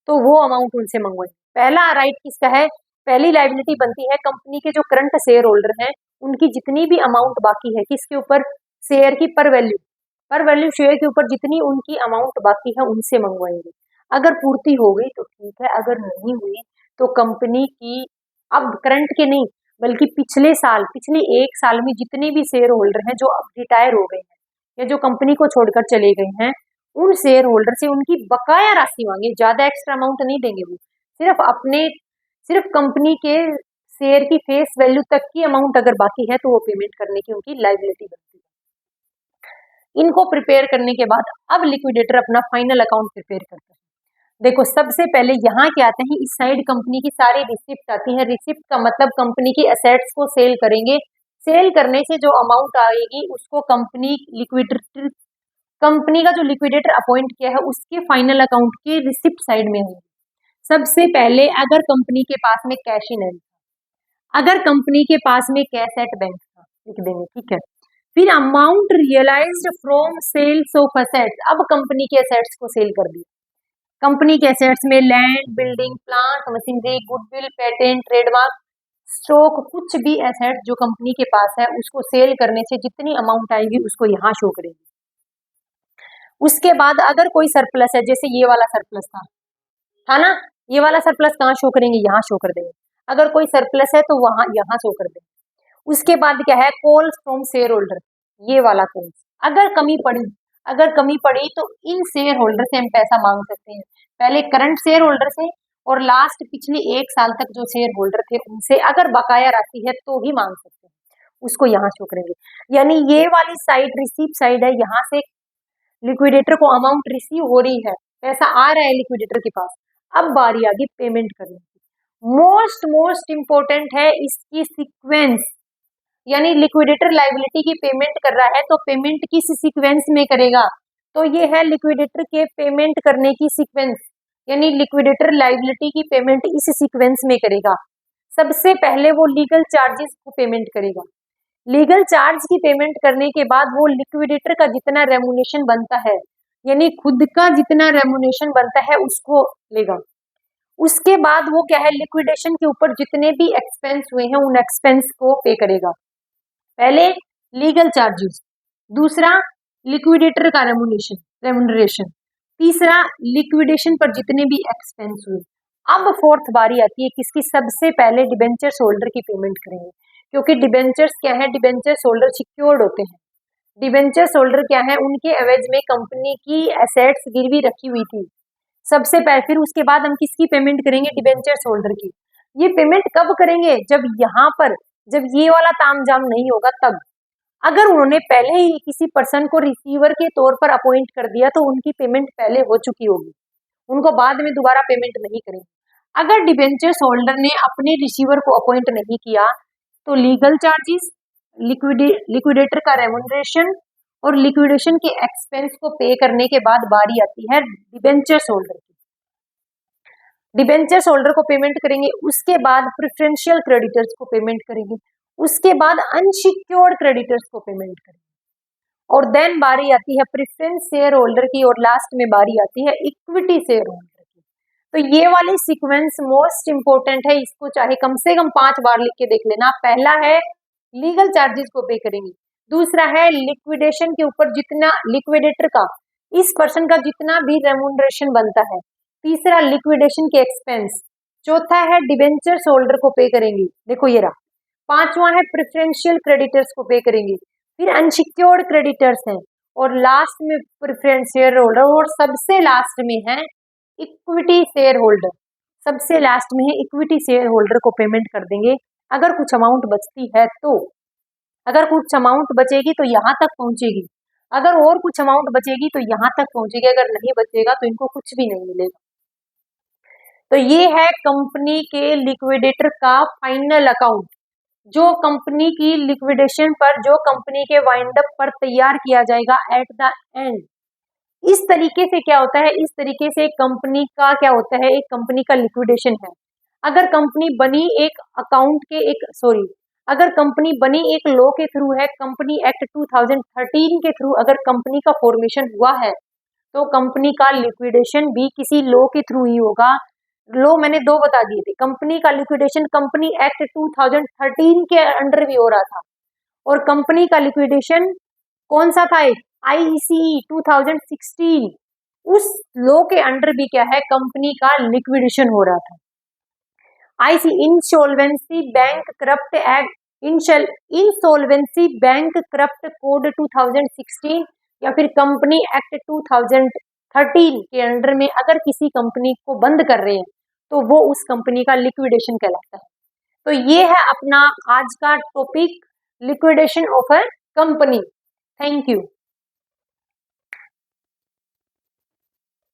तो वो अमाउंट उनसे मंगवाए। पहला राइट किसका है? पहली लायबिलिटी बनती है कंपनी के जो करंट शेयर होल्डर हैं उनकी जितनी भी अमाउंट बाकी है, किसके ऊपर? शेयर की पर वैल्यू शेयर के ऊपर जितनी उनकी अमाउंट बाकी है उनसे मंगवाएंगे। अगर पूर्ति हो गई तो ठीक है, अगर नहीं हुई तो कंपनी की, अब करंट के नहीं बल्कि पिछले 1 साल में जितने भी शेयर होल्डर हैं जो अब रिटायर हो गए हैं या जो कंपनी को छोड़कर चले गए हैं उन शेयर होल्डर से उनकी बकाया राशि मांगे। ज्यादा एक्स्ट्रा अमाउंट नहीं देंगे, वो सिर्फ कंपनी के शेयर की फेस वैल्यू तक की अमाउंट अगर बाकी है तो वो पेमेंट करने की उनकी लायबिलिटी बनती है। इनको प्रिपेयर करने के बाद अब लिक्विडेटर अपना फाइनल अकाउंट प्रिपेयर करता है। देखो सबसे पहले यहाँ क्या आते हैं, इस साइड कंपनी की सारी रिसिप्ट आती है। रिसिप्ट का मतलब कंपनी की एसेट्स को सेल करेंगे, सेल करने से जो अमाउंट आएगी उसको कंपनी का जो लिक्विडेटर अपॉइंट किया है उसके फाइनल अकाउंट के रिसिप्ट साइड में है। सबसे पहले अगर कंपनी के पास में कैश इन हैंड, अगर कंपनी के पास में कैश एट बैंक था लिख देंगे, ठीक है। फिर amount realised from sales of assets, अब कंपनी के एसेट्स को सेल कर दिया। कंपनी के एसेट्स में land, building, plant, machinery, goodwill, patent, trademark, stock, कुछ भी एसेट जो कंपनी के पास है उसको सेल करने से जितनी अमाउंट आएगी उसको यहाँ शो करेगी। उसके बाद अगर कोई सरप्लस है, जैसे ये वाला सरप्लस था ना, ये वाला सरप्लस कहाँ शो करेंगे? यहाँ शो कर देंगे। अगर कोई सरप्लस है तो वहां यहाँ शो कर देंगे। उसके बाद क्या है? कॉल्स फ्रॉम शेयर होल्डर, ये वाला कॉल्स। अगर कमी पड़ी तो इन शेयर होल्डर से हम पैसा मांग सकते हैं, पहले करंट शेयर होल्डर से और लास्ट पिछले 1 साल तक जो शेयर होल्डर थे उनसे। अगर बकाया राशि है तो ही मांग सकते हैं, उसको यहाँ शो करेंगे। यानी ये वाली साइड रिसीव साइड है, यहाँ से लिक्विडेटर को अमाउंट रिसीव हो रही है, पैसा आ रहा है लिक्विडेटर के पास। अब बारी आ गई पेमेंट करने की। मोस्ट इंपोर्टेंट है इसकी सीक्वेंस, यानी लिक्विडेटर लायबिलिटी की पेमेंट कर रहा है तो पेमेंट किस सीक्वेंस में करेगा? तो ये है लिक्विडेटर के पेमेंट करने की सीक्वेंस, यानी लिक्विडेटर लायबिलिटी की पेमेंट इस सीक्वेंस में करेगा। सबसे पहले वो लीगल चार्जेस को पेमेंट करेगा। लीगल चार्ज की पेमेंट करने के बाद वो लिक्विडेटर का जितना रेमुनेशन बनता है, यानी खुद का जितना रेमुनेशन बनता है उसको लेगा। उसके बाद वो क्या है, लिक्विडेशन के ऊपर जितने भी एक्सपेंस हुए हैं उन एक्सपेंस को पे करेगा। पहले लीगल चार्जेस, दूसरा लिक्विडेटर का रेमुनरेशन। तीसरा, लिक्विडेशन पर जितने भी एक्सपेंस हुए। अब फोर्थ बारी आती है किसकी, सबसे पहले डिबेंचर्स होल्डर की पेमेंट करेंगे, क्योंकि डिबेंचर्स क्या है, डिबेंचर्स होल्डर सिक्योर्ड होते हैं। डिबेंचर्स होल्डर क्या है, उनके एवज में कंपनी की एसेट्स गिरवी रखी हुई थी सबसे पहले, फिर उसके बाद हम किसकी पेमेंट करेंगे, डिबेंचर्स होल्डर की। ये पेमेंट कब करेंगे, जब यहाँ पर जब ये वाला तामझाम नहीं होगा तब। अगर उन्होंने पहले ही किसी पर्सन को रिसीवर के तौर पर अपॉइंट कर दिया तो उनकी पेमेंट पहले हो चुकी होगी, उनको बाद में दोबारा पेमेंट नहीं करेंगे। अगर डिबेंचर्स होल्डर ने अपने रिसीवर को अपॉइंट नहीं किया तो लीगल चार्जेस, लिक्विडेटर का रेमुनरेशन और लिक्विडेशन के एक्सपेंस को पे करने के बाद बारी आती है डिबेंचर्स होल्डर की। डिबेंचर्स होल्डर को पेमेंट करेंगे, उसके बाद प्रेफरेंशियल क्रेडिटर्स को पेमेंट करेंगे, उसके बाद अनसिक्योर्ड क्रेडिटर्स को पेमेंट करेंगे, और देन बारी आती है प्रेफरेंस शेयर होल्डर की, और लास्ट में बारी आती है इक्विटी शेयर होल्डर की। तो ये वाली सीक्वेंस मोस्ट इंपोर्टेंट है, इसको चाहे कम से कम 5 बार लिख के देख लेना। पहला है लीगल चार्जेस को पे करेंगे, दूसरा है लिक्विडेशन के ऊपर जितना लिक्विडेटर का, इस पर्सन का जितना भी रेमुनरेशन बनता है, तीसरा लिक्विडेशन के एक्सपेंस, चौथा है डिबेंचर्स होल्डर को पे करेंगे, देखो ये रहा, पांचवा है प्रेफरेंशियल क्रेडिटर्स को पे करेंगे, फिर अनसिक्योर्ड क्रेडिटर्स हैं, और लास्ट में प्रेफरेंस शेयर होल्डर, और सबसे लास्ट में है इक्विटी शेयर होल्डर। सबसे लास्ट में है इक्विटी शेयर होल्डर को पेमेंट कर देंगे अगर कुछ अमाउंट बचती है तो। अगर कुछ अमाउंट बचेगी तो यहाँ तक पहुंचेगी, अगर और कुछ अमाउंट बचेगी तो यहाँ तक पहुंचेगी, अगर नहीं बचेगा तो इनको कुछ भी नहीं मिलेगा। तो ये है कंपनी के लिक्विडेटर का फाइनल अकाउंट, जो कंपनी की लिक्विडेशन पर, जो कंपनी के वाइंड अप पर तैयार किया जाएगा एट द एंड। इस तरीके से क्या होता है, इस तरीके से कंपनी का क्या होता है, एक कंपनी का लिक्विडेशन है। अगर कंपनी बनी एक अकाउंट के एक अगर कंपनी बनी एक लॉ के थ्रू है, कंपनी एक्ट 2013 के थ्रू अगर कंपनी का फॉर्मेशन हुआ है तो कंपनी का लिक्विडेशन भी किसी लॉ के थ्रू ही होगा। लॉ मैंने 2 बता दिए थे, कंपनी का लिक्विडेशन कंपनी एक्ट 2013 के अंडर भी हो रहा था, और कंपनी का लिक्विडेशन कौन सा था, आईसीई 2016, उस लॉ के अंडर भी क्या है, कंपनी का लिक्विडेशन हो रहा था। IC insolvency bank corrupt act, insolvency bank corrupt code 2016 या फिर कंपनी एक्ट 2013 के अंडर में अगर किसी कंपनी को बंद कर रहे हैं तो वो उस कंपनी का लिक्विडेशन कहलाता है। तो ये है अपना आज का topic, liquidation of a company. Thank you.